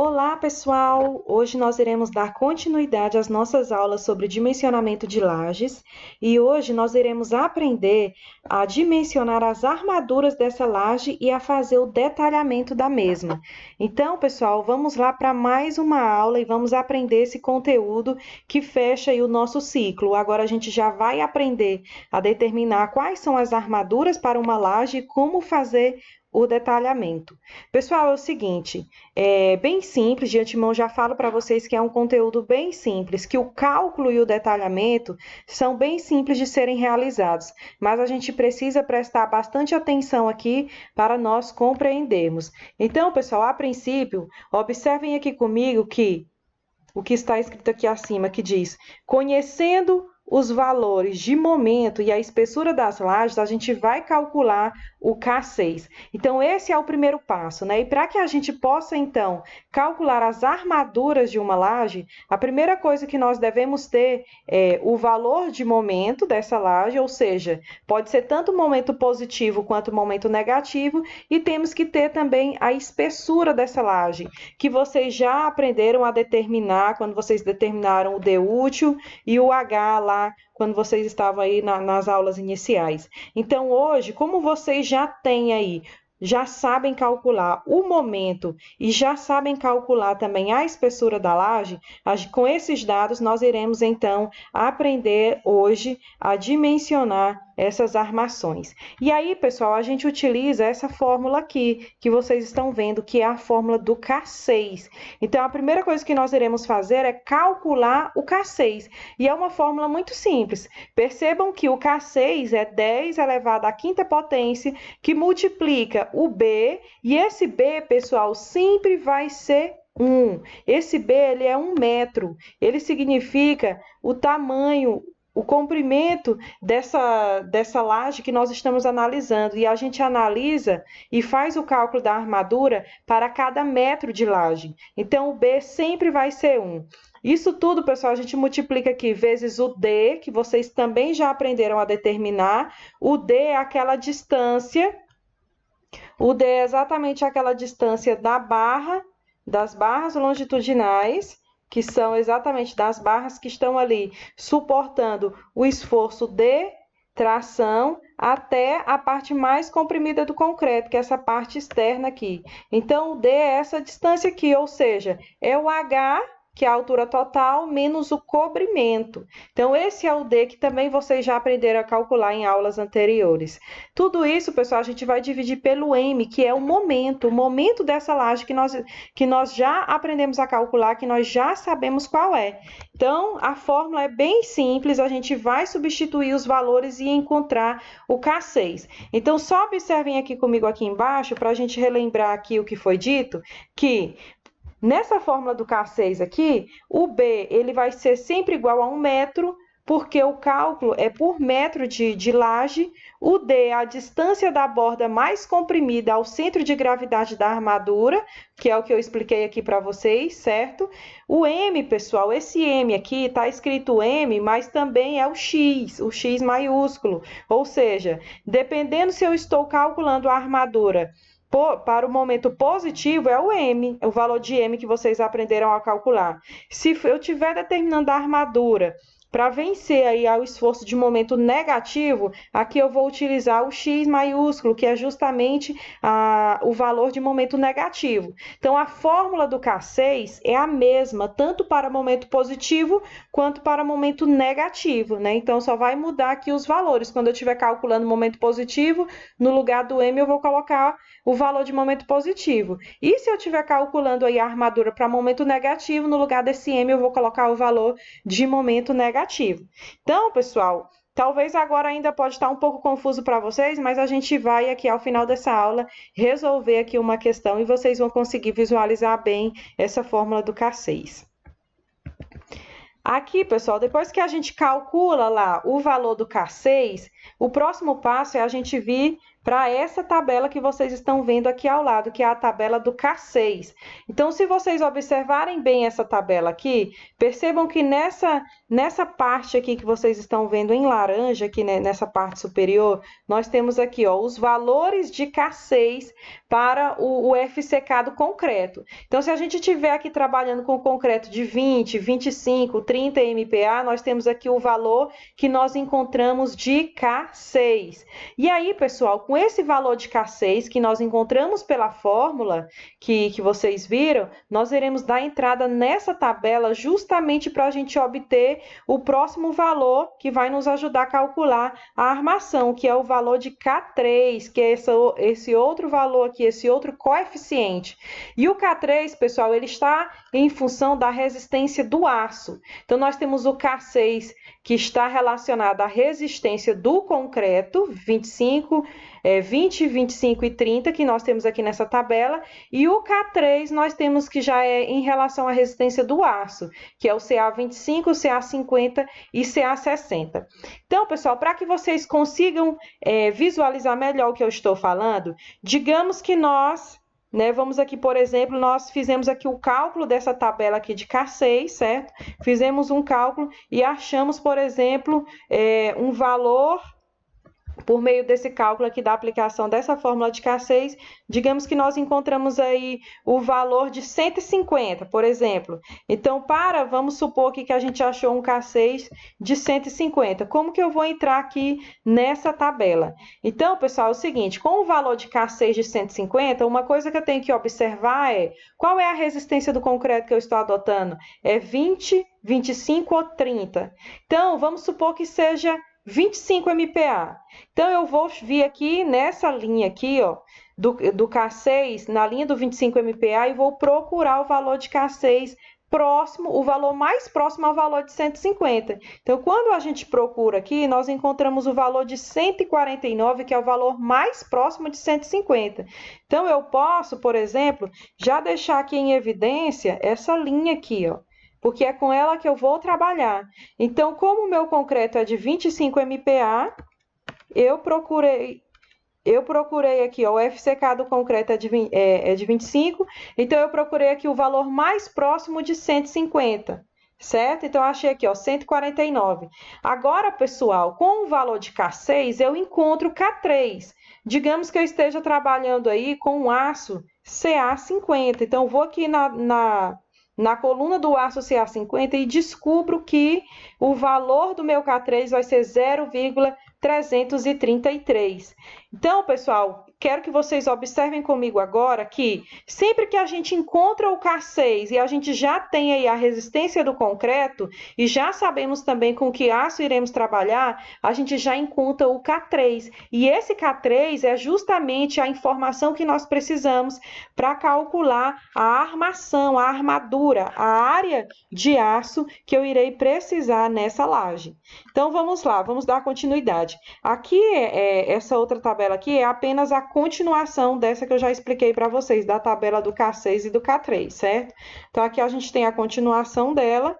Olá, pessoal! Hoje nós iremos dar continuidade às nossas aulas sobre dimensionamento de lajes e hoje nós iremos aprender a dimensionar as armaduras dessa laje e a fazer o detalhamento da mesma. Então, pessoal, vamos lá para mais uma aula e vamos aprender esse conteúdo que fecha aí o nosso ciclo. Agora a gente já vai aprender a determinar quais são as armaduras para uma laje e como fazer o detalhamento. Pessoal, é o seguinte, é bem simples, de antemão já falo para vocês que é um conteúdo bem simples, que o cálculo e o detalhamento são bem simples de serem realizados, mas a gente precisa prestar bastante atenção aqui para nós compreendermos. Então, pessoal, a princípio, observem aqui comigo que o que está escrito aqui acima, que diz: conhecendo os valores de momento e a espessura das lajes, a gente vai calcular o K6. Então, esse é o primeiro passo, né? E para que a gente possa, então, calcular as armaduras de uma laje, a primeira coisa que nós devemos ter é o valor de momento dessa laje, ou seja, pode ser tanto momento positivo quanto momento negativo, e temos que ter também a espessura dessa laje, que vocês já aprenderam a determinar quando vocês determinaram o D útil e o H lá quando vocês estavam aí nas aulas iniciais. Então, hoje, como vocês já têm aí, já sabem calcular o momento e já sabem calcular também a espessura da laje, com esses dados nós iremos então aprender hoje a dimensionar essas armações. E aí, pessoal, a gente utiliza essa fórmula aqui, que vocês estão vendo, que é a fórmula do K6. Então, a primeira coisa que nós iremos fazer é calcular o K6. E é uma fórmula muito simples. Percebam que o K6 é 10 elevado à quinta potência, que multiplica o B, e esse B, pessoal, sempre vai ser 1. Esse B, ele é 1 metro. Ele significa o tamanho, o comprimento dessa laje que nós estamos analisando. E a gente analisa e faz o cálculo da armadura para cada metro de laje. Então, o B sempre vai ser 1. Isso tudo, pessoal, a gente multiplica aqui vezes o D, que vocês também já aprenderam a determinar. O D é aquela distância, o D é exatamente aquela distância das barras longitudinais, que são exatamente das barras que estão ali suportando o esforço de tração até a parte mais comprimida do concreto, que é essa parte externa aqui. Então, o D é essa distância aqui, ou seja, é o H, que é a altura total, menos o cobrimento. Então, esse é o D que também vocês já aprenderam a calcular em aulas anteriores. Tudo isso, pessoal, a gente vai dividir pelo M, que é o momento dessa laje que nós já aprendemos a calcular, que nós já sabemos qual é. Então, a fórmula é bem simples, a gente vai substituir os valores e encontrar o K6. Então, só observem aqui comigo aqui embaixo, para a gente relembrar aqui o que foi dito, que nessa fórmula do K6 aqui, o B ele vai ser sempre igual a 1 metro, porque o cálculo é por metro de laje. O D é a distância da borda mais comprimida ao centro de gravidade da armadura, que é o que eu expliquei aqui para vocês, certo? O M, pessoal, esse M aqui está escrito M, mas também é o X maiúsculo. Ou seja, dependendo se eu estou calculando a armadura para o momento positivo, é o M, o valor de M que vocês aprenderam a calcular. Se eu estiver determinando a armadura para vencer aí ao esforço de momento negativo, aqui eu vou utilizar o X maiúsculo, que é justamente o valor de momento negativo. Então, a fórmula do K6 é a mesma, tanto para momento positivo quanto para momento negativo, né? Então, só vai mudar aqui os valores. Quando eu estiver calculando o momento positivo, no lugar do M eu vou colocar o valor de momento positivo. E se eu estiver calculando aí a armadura para momento negativo, no lugar desse M eu vou colocar o valor de momento negativo. Então, pessoal, talvez agora ainda pode estar um pouco confuso para vocês, mas a gente vai aqui ao final dessa aula resolver aqui uma questão e vocês vão conseguir visualizar bem essa fórmula do K6. Aqui, pessoal, depois que a gente calcula lá o valor do K6, o próximo passo é a gente vir para essa tabela que vocês estão vendo aqui ao lado, que é a tabela do K6. Então, se vocês observarem bem essa tabela aqui, percebam que nessa parte aqui que vocês estão vendo em laranja, aqui né, nessa parte superior, nós temos aqui ó, os valores de K6 para o FCK do concreto. Então, se a gente estiver aqui trabalhando com concreto de 20, 25, 30 MPa, nós temos aqui o valor que nós encontramos de K6. E aí, pessoal, com esse valor de K6 que nós encontramos pela fórmula que vocês viram, nós iremos dar entrada nessa tabela justamente para a gente obter o próximo valor que vai nos ajudar a calcular a armação, que é o valor de K3, que é esse outro valor aqui, esse outro coeficiente. E o K3, pessoal, ele está em função da resistência do aço. Então, nós temos o K6, que está relacionado à resistência do concreto, 25, 20, 25 e 30, que nós temos aqui nessa tabela, e o K3 nós temos que já é em relação à resistência do aço, que é o CA25, o CA50 e CA60. Então, pessoal, para que vocês consigam visualizar melhor o que eu estou falando, digamos que nós... vamos aqui, por exemplo, nós fizemos aqui o cálculo dessa tabela aqui de K6, certo? Fizemos um cálculo e achamos, por exemplo, um valor, por meio desse cálculo aqui da aplicação dessa fórmula de K6, digamos que nós encontramos aí o valor de 150, por exemplo. Então, vamos supor aqui que a gente achou um K6 de 150. Como que eu vou entrar aqui nessa tabela? Então, pessoal, é o seguinte, com o valor de K6 de 150, uma coisa que eu tenho que observar é qual é a resistência do concreto que eu estou adotando? É 20, 25 ou 30? Então, vamos supor que seja 25 MPa. Então, eu vou vir aqui nessa linha aqui, ó, do K6, na linha do 25 MPa, e vou procurar o valor de K6 próximo, o valor mais próximo ao valor de 150. Então, quando a gente procura aqui, nós encontramos o valor de 149, que é o valor mais próximo de 150. Então, eu posso, por exemplo, já deixar aqui em evidência essa linha aqui, ó, porque é com ela que eu vou trabalhar. Então, como o meu concreto é de 25 MPa, eu procurei aqui, ó, o FCK do concreto é de 25, então eu procurei aqui o valor mais próximo de 150, certo? Então, eu achei aqui, ó, 149. Agora, pessoal, com o valor de K6, eu encontro K3. Digamos que eu esteja trabalhando aí com um aço CA50. Então, eu vou aqui na coluna do aço CA50 e descubro que o valor do meu K3 vai ser 0,333. Então, pessoal, quero que vocês observem comigo agora que sempre que a gente encontra o K6 e a gente já tem aí a resistência do concreto e já sabemos também com que aço iremos trabalhar, a gente já encontra o K3. E esse K3 é justamente a informação que nós precisamos para calcular a armação, a armadura, a área de aço que eu irei precisar nessa laje. Então, vamos lá, vamos dar continuidade. Aqui, essa outra tabela aqui é apenas a continuação dessa que eu já expliquei para vocês, da tabela do K6 e do K3, certo? Então, aqui a gente tem a continuação dela.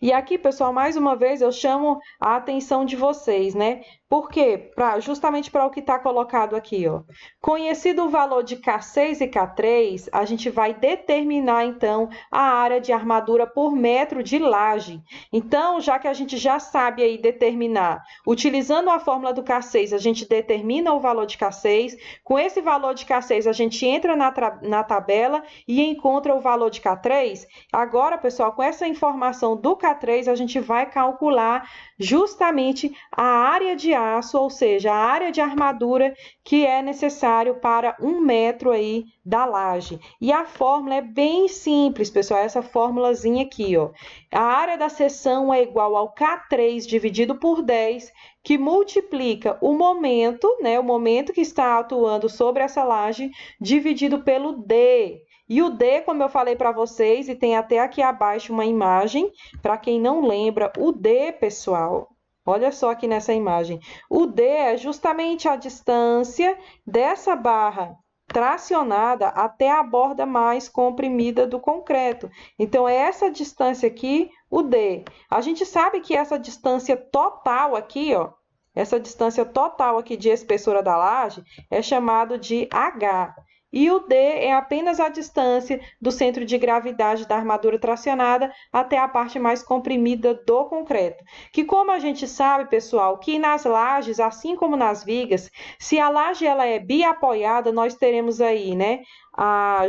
E aqui, pessoal, mais uma vez eu chamo a atenção de vocês, né? Por quê? Justamente para o que está colocado aqui, ó. Conhecido o valor de K6 e K3, a gente vai determinar, então, a área de armadura por metro de laje. Então, já que a gente já sabe aí determinar, utilizando a fórmula do K6, a gente determina o valor de K6. Com esse valor de K6, a gente entra na tabela e encontra o valor de K3. Agora, pessoal, com essa informação do K3, a gente vai calcular justamente a área de aço, ou seja, a área de armadura que é necessário para 1 metro aí da laje. E a fórmula é bem simples, pessoal, essa formulazinha aqui, ó. A área da seção é igual ao K3 dividido por 10, que multiplica o momento, né, o momento que está atuando sobre essa laje, dividido pelo D. E o D, como eu falei para vocês, e tem até aqui abaixo uma imagem, para quem não lembra, o D, pessoal, olha só aqui nessa imagem, o D é justamente a distância dessa barra tracionada até a borda mais comprimida do concreto. Então, é essa distância aqui, o D. A gente sabe que essa distância total aqui, ó, essa distância total aqui de espessura da laje, é chamado de H. E o D é apenas a distância do centro de gravidade da armadura tracionada até a parte mais comprimida do concreto. Que como a gente sabe, pessoal, que nas lajes, assim como nas vigas, se a laje ela é biapoiada, nós teremos aí, né,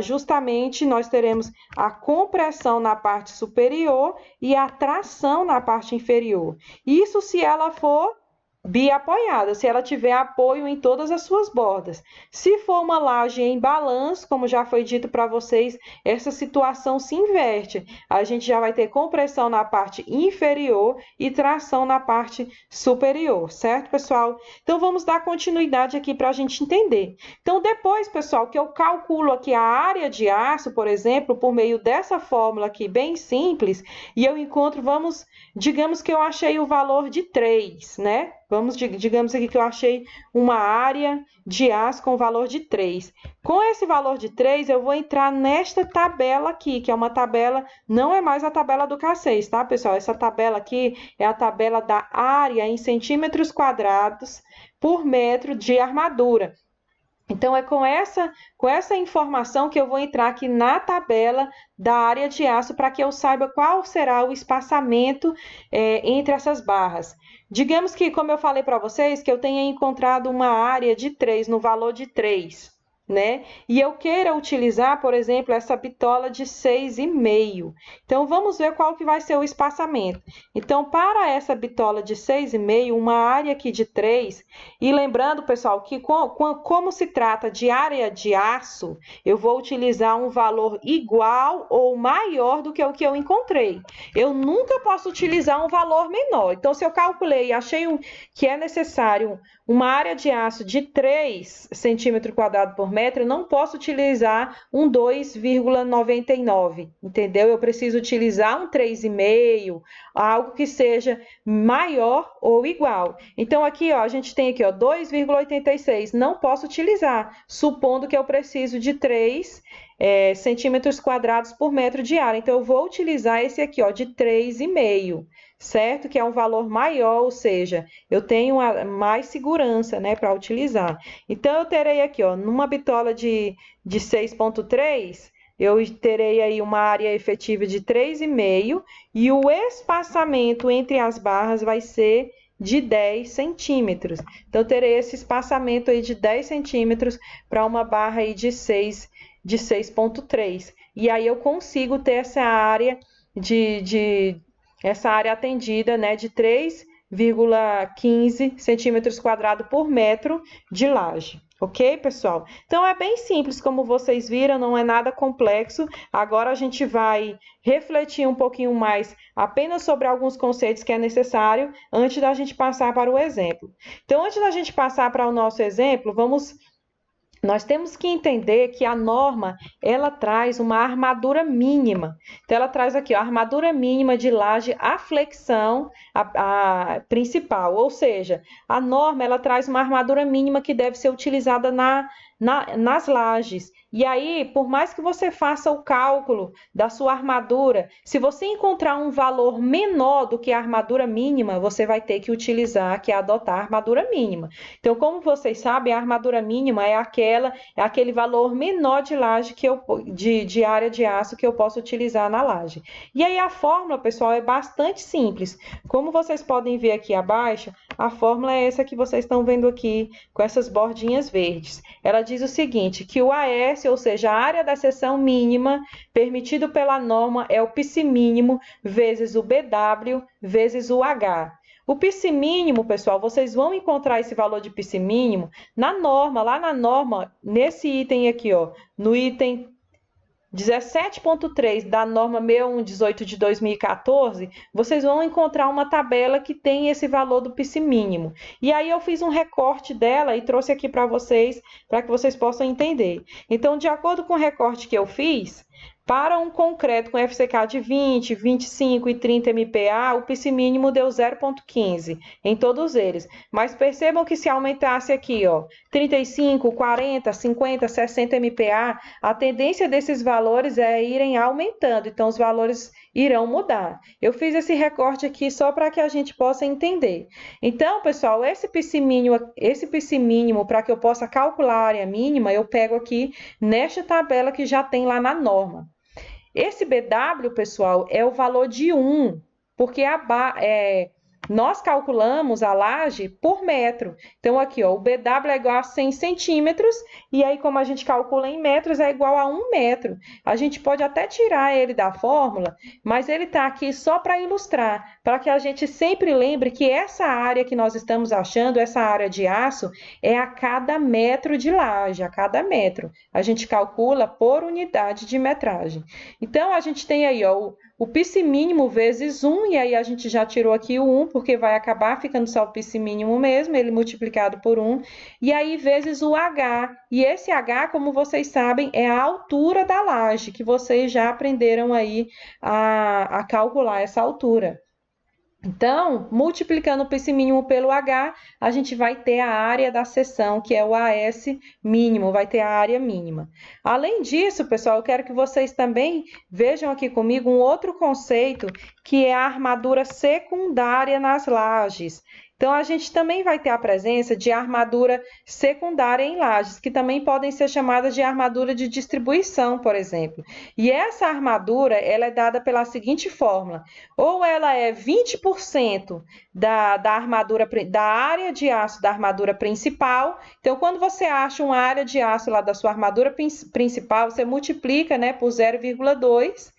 justamente nós teremos a compressão na parte superior e a tração na parte inferior. Isso se ela for biapoiada, se ela tiver apoio em todas as suas bordas. Se for uma laje em balanço, como já foi dito para vocês, essa situação se inverte. A gente já vai ter compressão na parte inferior e tração na parte superior, certo, pessoal? Então, vamos dar continuidade aqui para a gente entender. Então, depois, pessoal, que eu calculo aqui a área de aço, por exemplo, por meio dessa fórmula aqui, bem simples, e eu encontro, digamos que eu achei o valor de 3, né? Digamos aqui que eu achei uma área de aço com valor de 3. Com esse valor de 3, eu vou entrar nesta tabela aqui, que é uma tabela, não é mais a tabela do K6, tá, pessoal? Essa tabela aqui é a tabela da área em centímetros quadrados por metro de armadura. Então, é com essa informação que eu vou entrar aqui na tabela da área de aço para que eu saiba qual será o espaçamento entre essas barras. Digamos que, como eu falei para vocês, que eu tenha encontrado uma área de 3, no valor de 3, né? E eu queira utilizar, por exemplo, essa bitola de 6,5. Então, vamos ver qual que vai ser o espaçamento. Então, para essa bitola de 6,5, uma área aqui de 3, e lembrando, pessoal, que como se trata de área de aço, eu vou utilizar um valor igual ou maior do que o que eu encontrei. Eu nunca posso utilizar um valor menor. Então, se eu calculei e achei que é necessário uma área de aço de 3 centímetros quadrados por metro, eu não posso utilizar um 2,99, entendeu? Eu preciso utilizar um 3,5, algo que seja maior ou igual. Então, aqui, ó, a gente tem aqui, ó, 2,86. Não posso utilizar, supondo que eu preciso de 3 centímetros quadrados por metro de área. Então, eu vou utilizar esse aqui, ó, de 3,5. Certo? Que é um valor maior, ou seja, eu tenho mais segurança, né, para utilizar. Então, eu terei aqui, ó, numa bitola de 6,3, eu terei aí uma área efetiva de 3,5 e o espaçamento entre as barras vai ser de 10 centímetros. Então, eu terei esse espaçamento aí de 10 centímetros para uma barra aí de 6,3. E aí, eu consigo ter essa área essa área atendida, né, de 3,15 centímetros quadrados por metro de laje. Ok, pessoal? Então, é bem simples, como vocês viram, não é nada complexo. Agora, a gente vai refletir um pouquinho mais apenas sobre alguns conceitos que é necessário antes da gente passar para o exemplo. Então, antes da gente passar para o nosso exemplo, nós temos que entender que a norma, ela traz uma armadura mínima. Então, ela traz aqui, ó, a armadura mínima de laje à flexão a principal. Ou seja, a norma, ela traz uma armadura mínima que deve ser utilizada nas lajes. E aí, por mais que você faça o cálculo da sua armadura, se você encontrar um valor menor do que a armadura mínima, você vai ter que utilizar, que é adotar a armadura mínima. Então, como vocês sabem, a armadura mínima é aquele valor menor de laje de área de aço que eu posso utilizar na laje. E aí, a fórmula, pessoal, é bastante simples. Como vocês podem ver aqui abaixo, a fórmula é essa que vocês estão vendo aqui, com essas bordinhas verdes. Ela diz o seguinte, que o AS, ou seja, a área da seção mínima permitido pela norma é o π mínimo vezes o BW vezes o H. O π mínimo, pessoal, vocês vão encontrar esse valor de π mínimo na norma, lá na norma, nesse item aqui, ó, no item 17.3 da norma 6118 de 2014, vocês vão encontrar uma tabela que tem esse valor do π mínimo. E aí eu fiz um recorte dela e trouxe aqui para que vocês possam entender. Então, de acordo com o recorte que eu fiz, Para um concreto com FCK de 20, 25 e 30 MPa, o PIS mínimo deu 0,15 em todos eles. Mas percebam que se aumentasse aqui, ó, 35, 40, 50, 60 MPa, a tendência desses valores é irem aumentando, então os valores irão mudar. Eu fiz esse recorte aqui só para que a gente possa entender. Então, pessoal, esse PIS mínimo para que eu possa calcular a área mínima, eu pego aqui nesta tabela que já tem lá na norma. Esse BW, pessoal, é o valor de 1, porque nós calculamos a laje por metro. Então, aqui, ó, o BW é igual a 100 centímetros, e aí, como a gente calcula em metros, é igual a 1 metro. A gente pode até tirar ele da fórmula, mas ele está aqui só para ilustrar, para que a gente sempre lembre que essa área que nós estamos achando, essa área de aço, é a cada metro de laje, a cada metro. A gente calcula por unidade de metragem. Então, a gente tem aí, ó, o PIS mínimo vezes 1, e aí a gente já tirou aqui o 1, porque vai acabar ficando só o PIS mínimo mesmo, ele multiplicado por 1, e aí vezes o H. E esse H, como vocês sabem, é a altura da laje, que vocês já aprenderam aí a calcular essa altura. Então, multiplicando o PIS mínimo pelo H, a gente vai ter a área da seção, que é o AS mínimo, vai ter a área mínima. Além disso, pessoal, eu quero que vocês também vejam aqui comigo um outro conceito, que é a armadura secundária nas lajes. Então, a gente também vai ter a presença de armadura secundária em lajes, que também podem ser chamadas de armadura de distribuição, por exemplo. E essa armadura, ela é dada pela seguinte fórmula: ou ela é 20% da armadura, da área de aço da armadura principal. Então, quando você acha uma área de aço lá da sua armadura principal, você multiplica, né, por 0,2.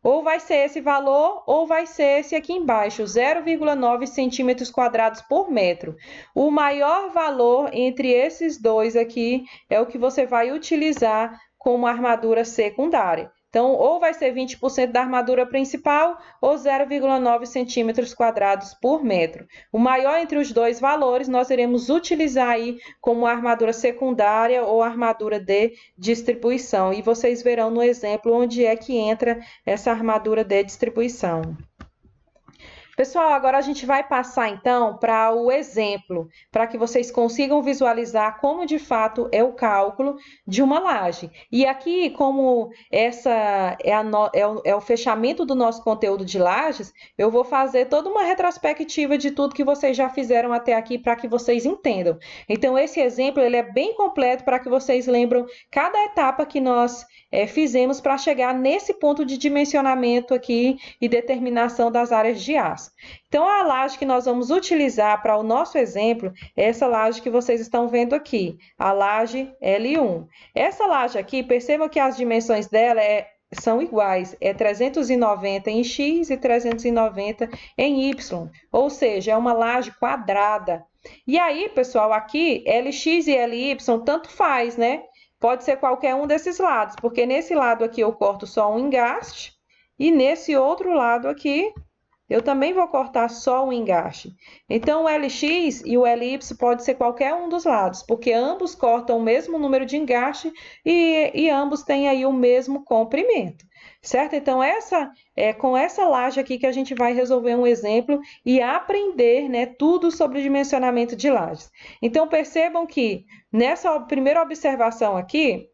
Ou vai ser esse valor, ou vai ser esse aqui embaixo, 0,9 centímetros quadrados por metro. O maior valor entre esses dois aqui é o que você vai utilizar como armadura secundária. Então, ou vai ser 20% da armadura principal, ou 0,9 centímetros quadrados por metro. O maior entre os dois valores, nós iremos utilizar aí como armadura secundária ou armadura de distribuição. E vocês verão no exemplo onde é que entra essa armadura de distribuição. Pessoal, agora a gente vai passar então para o exemplo, para que vocês consigam visualizar como de fato é o cálculo de uma laje. E aqui, como essa é o fechamento do nosso conteúdo de lajes, eu vou fazer toda uma retrospectiva de tudo que vocês já fizeram até aqui para que vocês entendam. Então, esse exemplo ele é bem completo para que vocês lembram cada etapa que nós fizemos para chegar nesse ponto de dimensionamento aqui e determinação das áreas de aço. Então, a laje que nós vamos utilizar para o nosso exemplo é essa laje que vocês estão vendo aqui, a laje L1. Essa laje aqui, percebam que as dimensões dela são iguais, é 390 em X e 390 em Y, ou seja, é uma laje quadrada. E aí, pessoal, aqui LX e LY tanto faz, né? Pode ser qualquer um desses lados, porque nesse lado aqui eu corto só um engaste e nesse outro lado aqui eu também vou cortar só um engaste. Então, o LX e o LY pode ser qualquer um dos lados, porque ambos cortam o mesmo número de engaste e ambos têm aí o mesmo comprimento, certo? Então, com essa laje aqui que a gente vai resolver um exemplo e aprender, né, tudo sobre o dimensionamento de lajes. Então, percebam que nessa primeira observação aqui,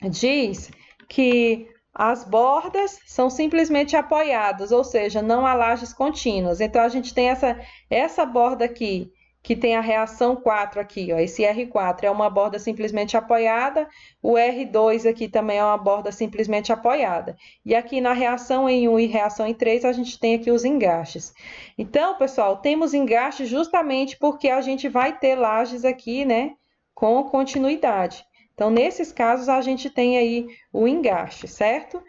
diz que as bordas são simplesmente apoiadas, ou seja, não há lajes contínuas. Então, a gente tem essa borda aqui, que tem a reação 4 aqui, ó, esse R4 é uma borda simplesmente apoiada, o R2 aqui também é uma borda simplesmente apoiada. E aqui na reação em 1 e reação em 3, a gente tem aqui os engastes. Então, pessoal, temos engastes justamente porque a gente vai ter lajes aqui, né, com continuidade. Então, nesses casos, a gente tem aí o engaste, certo?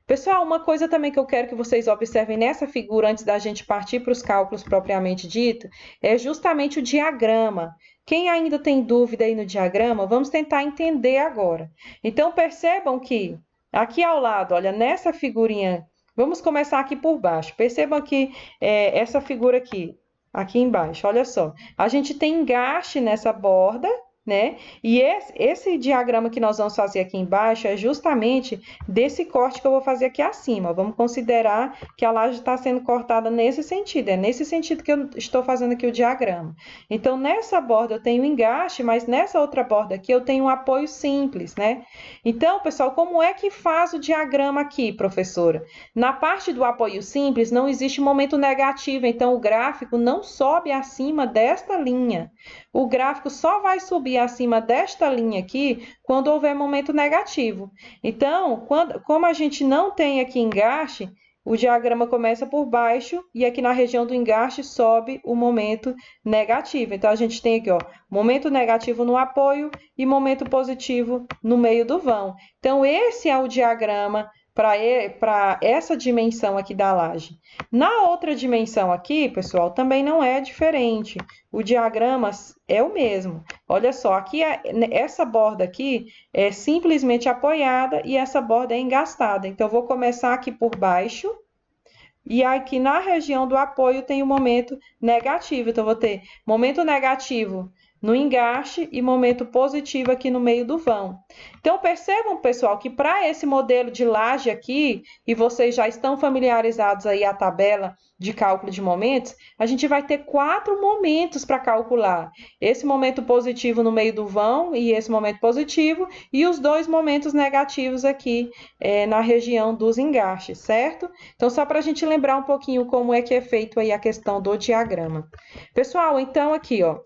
Pessoal, uma coisa também que eu quero que vocês observem nessa figura, antes da gente partir para os cálculos propriamente dito, é justamente o diagrama. Quem ainda tem dúvida aí no diagrama, vamos tentar entender agora. Então, percebam que aqui ao lado, olha, nessa figurinha, vamos começar aqui por baixo. Percebam que essa figura aqui embaixo, olha só. A gente tem engaste nessa borda, né? E esse diagrama que nós vamos fazer aqui embaixo é justamente desse corte que eu vou fazer aqui acima. Vamos considerar que a laje está sendo cortada nesse sentido, é nesse sentido que eu estou fazendo aqui o diagrama. Então, nessa borda eu tenho engaste, mas nessa outra borda aqui eu tenho um apoio simples, né? Então, pessoal, como é que faz o diagrama aqui, professora? Na parte do apoio simples não existe momento negativo, então o gráfico não sobe acima desta linha. O gráfico só vai subir acima desta linha aqui quando houver momento negativo. Então, como a gente não tem aqui engaste, o diagrama começa por baixo e aqui na região do engaste sobe o momento negativo. Então, a gente tem aqui, ó, momento negativo no apoio e momento positivo no meio do vão. Então, esse é o diagrama para essa dimensão aqui da laje. Na outra dimensão aqui, pessoal, também não é diferente. O diagrama é o mesmo. Olha só, aqui essa borda aqui é simplesmente apoiada e essa borda é engastada. Então, eu vou começar aqui por baixo. E aqui na região do apoio tem o momento negativo. Então, eu vou ter momento negativo no engaste e momento positivo aqui no meio do vão. Então, percebam, pessoal, que para esse modelo de laje aqui, e vocês já estão familiarizados aí a tabela de cálculo de momentos, a gente vai ter 4 momentos para calcular. Esse momento positivo no meio do vão e esse momento positivo, e os 2 momentos negativos aqui na região dos engastes, certo? Então, só para a gente lembrar um pouquinho como é que é feito aí a questão do diagrama. Pessoal, então aqui, ó,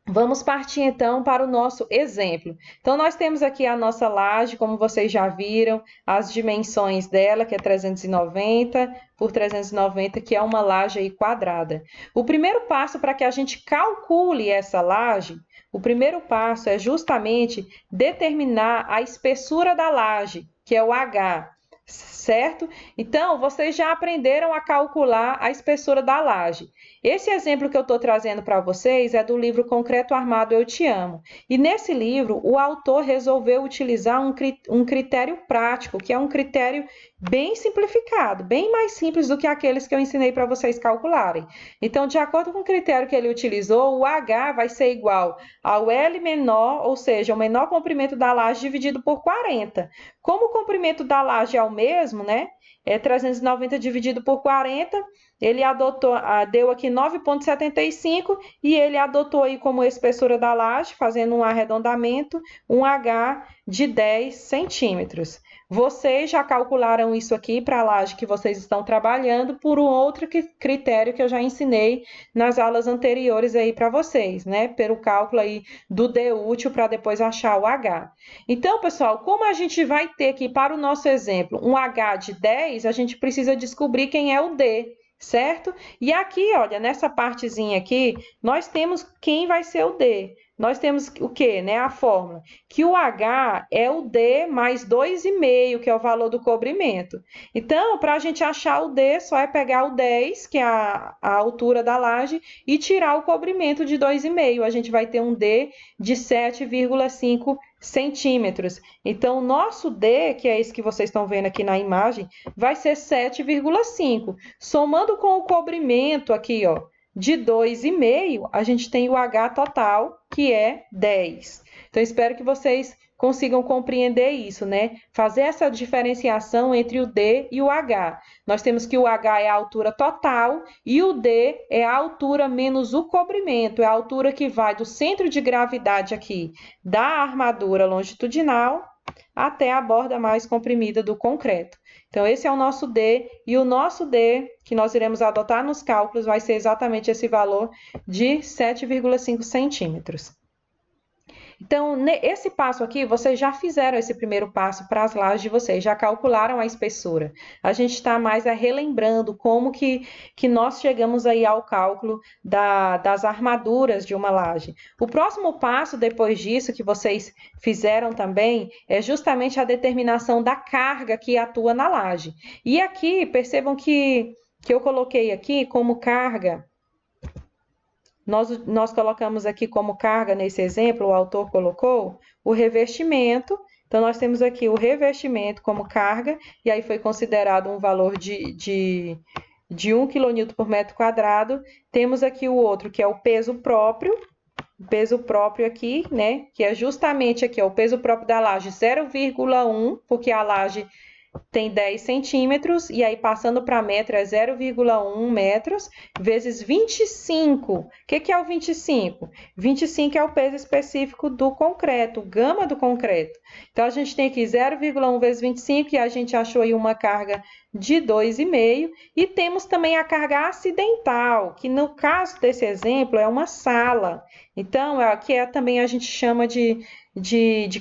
vamos partir então para o nosso exemplo. Então, nós temos aqui a nossa laje, como vocês já viram, as dimensões dela, que é 390 por 390, que é uma laje aí quadrada. O primeiro passo para que a gente calcule essa laje, o primeiro passo é justamente determinar a espessura da laje, que é o H. Certo? Então, vocês já aprenderam a calcular a espessura da laje. Esse exemplo que eu estou trazendo para vocês é do livro Concreto Armado Eu Te Amo. E nesse livro, o autor resolveu utilizar um critério prático, que é um critério bem simplificado, bem mais simples do que aqueles que eu ensinei para vocês calcularem. Então, de acordo com o critério que ele utilizou, o H vai ser igual ao L menor, ou seja, o menor comprimento da laje dividido por 40. Como o comprimento da laje é o mesmo, né? É 390 dividido por 40, ele deu aqui 9,75 e ele adotou aí como espessura da laje, fazendo um arredondamento, um H de 10 centímetros. Vocês já calcularam isso aqui para a laje que vocês estão trabalhando por um outro critério que eu já ensinei nas aulas anteriores aí para vocês, né? Pelo cálculo aí do D útil para depois achar o H. Então, pessoal, como a gente vai ter aqui para o nosso exemplo um H de 10, a gente precisa descobrir quem é o D, certo? E aqui, olha, nessa partezinha aqui, nós temos quem vai ser o D. Nós temos o quê, né? A fórmula. Que o H é o D mais 2,5, que é o valor do cobrimento. Então, para a gente achar o D, só é pegar o 10, que é a altura da laje, e tirar o cobrimento de 2,5. A gente vai ter um D de 7,5 centímetros. Então, o nosso D, que é esse que vocês estão vendo aqui na imagem, vai ser 7,5. Somando com o cobrimento aqui, ó, de 2,5, a gente tem o H total, que é 10. Então, espero que vocês consigam compreender isso, né? Fazer essa diferenciação entre o D e o H. Nós temos que o H é a altura total e o D é a altura menos o cobrimento, é a altura que vai do centro de gravidade aqui da armadura longitudinal até a borda mais comprimida do concreto. Então, esse é o nosso D, e o nosso D, que nós iremos adotar nos cálculos, vai ser exatamente esse valor de 7,5 centímetros. Então, esse passo aqui, vocês já fizeram esse primeiro passo para as lajes de vocês, já calcularam a espessura. A gente está mais relembrando como que nós chegamos aí ao cálculo das armaduras de uma laje. O próximo passo, depois disso, que vocês fizeram também, é justamente a determinação da carga que atua na laje. E aqui, percebam que eu coloquei aqui como carga. Nós colocamos aqui como carga, nesse exemplo, o autor colocou o revestimento. Então, nós temos aqui o revestimento como carga, e aí foi considerado um valor de 1 kN por metro quadrado. Temos aqui o outro, que é o peso próprio, peso próprio aqui, né? Que é justamente aqui, ó, o peso próprio da laje 0,1, porque a laje tem 10 centímetros, e aí passando para metro é 0,1 metros, vezes 25. O que é o 25? 25 é o peso específico do concreto, gama do concreto. Então, a gente tem aqui 0,1 vezes 25, e a gente achou aí uma carga de 2,5, e temos também a carga acidental, que no caso desse exemplo é uma sala. Então, aqui também a gente chama de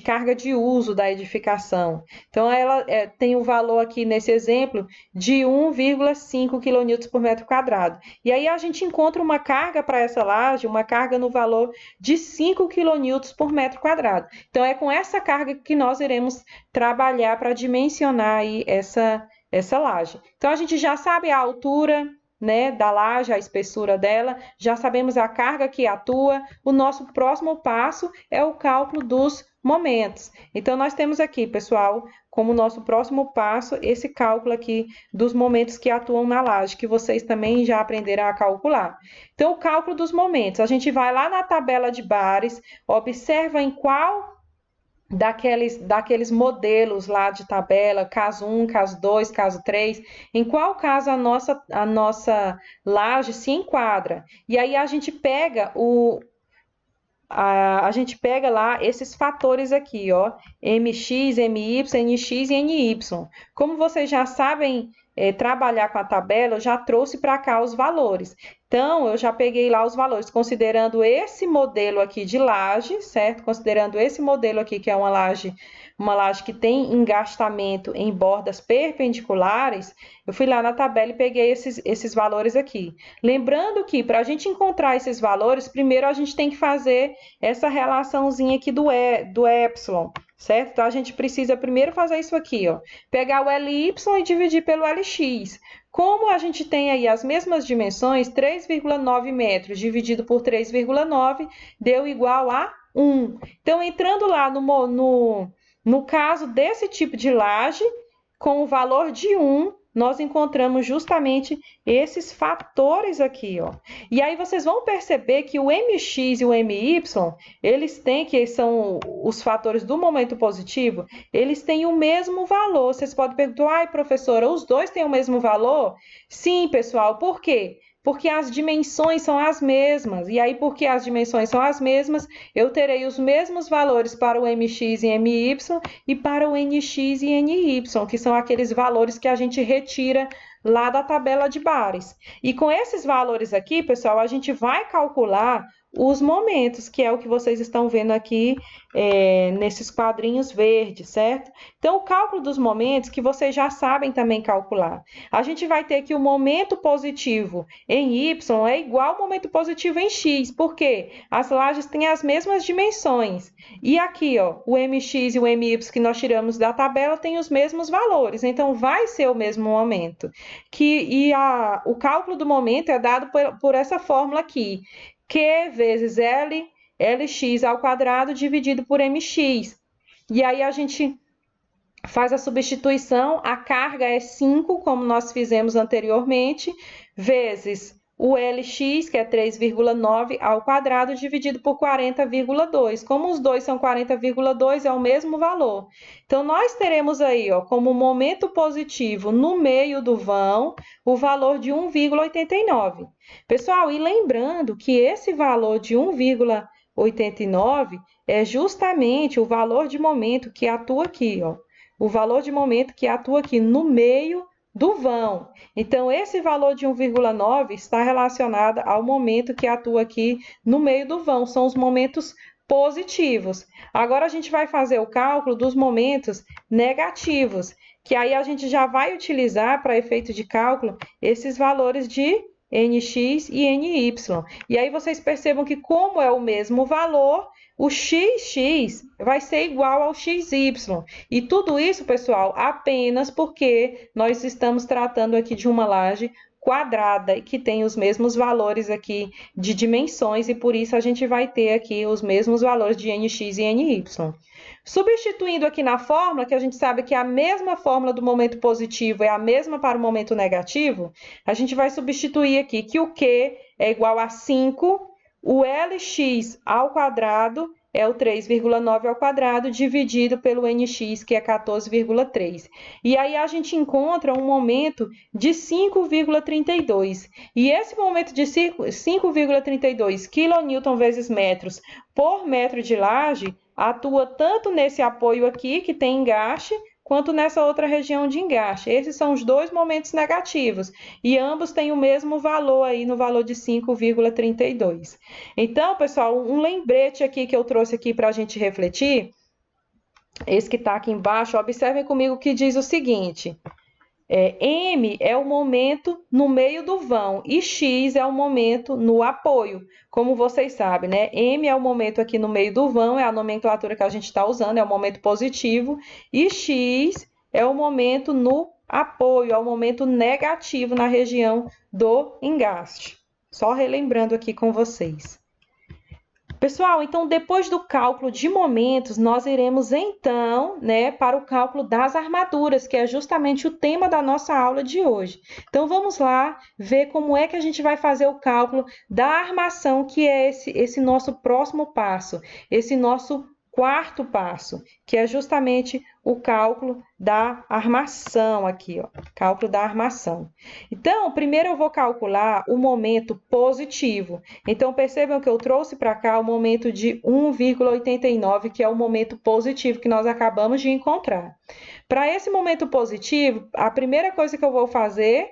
carga de uso da edificação. Então, ela tem o valor aqui nesse exemplo de 1,5 kN por metro quadrado. E aí a gente encontra uma carga para essa laje, uma carga no valor de 5 kN por metro quadrado. Então, é com essa carga que nós iremos trabalhar para dimensionar aí essa laje. Então, a gente já sabe a altura, né, da laje, a espessura dela, já sabemos a carga que atua. O nosso próximo passo é o cálculo dos momentos. Então, nós temos aqui, pessoal, como nosso próximo passo, esse cálculo aqui dos momentos que atuam na laje, que vocês também já aprenderam a calcular. Então, o cálculo dos momentos, a gente vai lá na tabela de bares, observa em qual daqueles modelos lá de tabela, caso 1, caso 2, caso 3, em qual caso a nossa laje se enquadra. E aí a gente pega a gente pega lá esses fatores aqui, ó, MX, MY, NX e NY. Como vocês já sabem trabalhar com a tabela, eu já trouxe para cá os valores. Então, eu já peguei lá os valores, considerando esse modelo aqui de laje, certo? Considerando esse modelo aqui, que é uma laje que tem engastamento em bordas perpendiculares, eu fui lá na tabela e peguei esses valores aqui. Lembrando que, para a gente encontrar esses valores, primeiro a gente tem que fazer essa relaçãozinha aqui do epsilon, certo? Então, a gente precisa primeiro fazer isso aqui, ó. Pegar o LY e dividir pelo LX. Como a gente tem aí as mesmas dimensões, 3,9 metros dividido por 3,9 deu igual a 1. Então, entrando lá no caso desse tipo de laje, com o valor de 1, nós encontramos justamente esses fatores aqui, ó. E aí vocês vão perceber que o MX e o MY, eles têm, que são os fatores do momento positivo, eles têm o mesmo valor. Vocês podem perguntar, ai, professora, os dois têm o mesmo valor? Sim, pessoal, por quê? Porque as dimensões são as mesmas. E aí, porque as dimensões são as mesmas, eu terei os mesmos valores para o MX e MY e para o NX e NY, que são aqueles valores que a gente retira lá da tabela de bares. E com esses valores aqui, pessoal, a gente vai calcular os momentos, que é o que vocês estão vendo aqui nesses quadrinhos verdes, certo? Então, o cálculo dos momentos, que vocês já sabem também calcular. A gente vai ter que o momento positivo em Y é igual ao momento positivo em X, porque as lajes têm as mesmas dimensões. E aqui, ó, o MX e o MY que nós tiramos da tabela têm os mesmos valores, então vai ser o mesmo momento. O cálculo do momento é dado por essa fórmula aqui, Q vezes LX ao quadrado dividido por MX. E aí a gente faz a substituição, a carga é 5, como nós fizemos anteriormente, vezes o LX, que é 3,9 ao quadrado, dividido por 40,2. Como os dois são 40,2, é o mesmo valor. Então, nós teremos aí, ó, como momento positivo no meio do vão, o valor de 1,89. Pessoal, e lembrando que esse valor de 1,89 é justamente o valor de momento que atua aqui, ó. O valor de momento que atua aqui no meio do vão. Então, esse valor de 1,9 está relacionado ao momento que atua aqui no meio do vão. São os momentos positivos. Agora, a gente vai fazer o cálculo dos momentos negativos, que aí a gente já vai utilizar para efeito de cálculo esses valores de NX e NY. E aí vocês percebam que, como é o mesmo valor, o XX vai ser igual ao XY. E tudo isso, pessoal, apenas porque nós estamos tratando aqui de uma laje quadrada e que tem os mesmos valores aqui de dimensões, e por isso a gente vai ter aqui os mesmos valores de NX e NY. Substituindo aqui na fórmula, que a gente sabe que a mesma fórmula do momento positivo é a mesma para o momento negativo, a gente vai substituir aqui que o Q é igual a 5 O Lx ao quadrado é o 3,9 ao quadrado dividido pelo Nx, que é 14,3. E aí a gente encontra um momento de 5,32. E esse momento de 5,32 kN vezes metros por metro de laje atua tanto nesse apoio aqui, que tem engaste, quanto nessa outra região de engaste. Esses são os dois momentos negativos, e ambos têm o mesmo valor aí, no valor de 5,32. Então, pessoal, um lembrete aqui que eu trouxe aqui para a gente refletir, esse que está aqui embaixo, observem comigo que diz o seguinte: M é o momento no meio do vão e X é o momento no apoio. Como vocês sabem, né? M é o momento aqui no meio do vão, é a nomenclatura que a gente está usando, é o momento positivo, e X é o momento no apoio, é o momento negativo na região do engaste. Só relembrando aqui com vocês. Pessoal, então depois do cálculo de momentos, nós iremos então, né, para o cálculo das armaduras, que é justamente o tema da nossa aula de hoje. Então vamos lá ver como é que a gente vai fazer o cálculo da armação, que é esse nosso próximo passo, esse nosso quarto passo, que é justamente o cálculo da armação aqui, ó, cálculo da armação. Então, primeiro eu vou calcular o momento positivo. Então, percebam que eu trouxe para cá o momento de 1,89, que é o momento positivo que nós acabamos de encontrar. Para esse momento positivo, a primeira coisa que eu vou fazer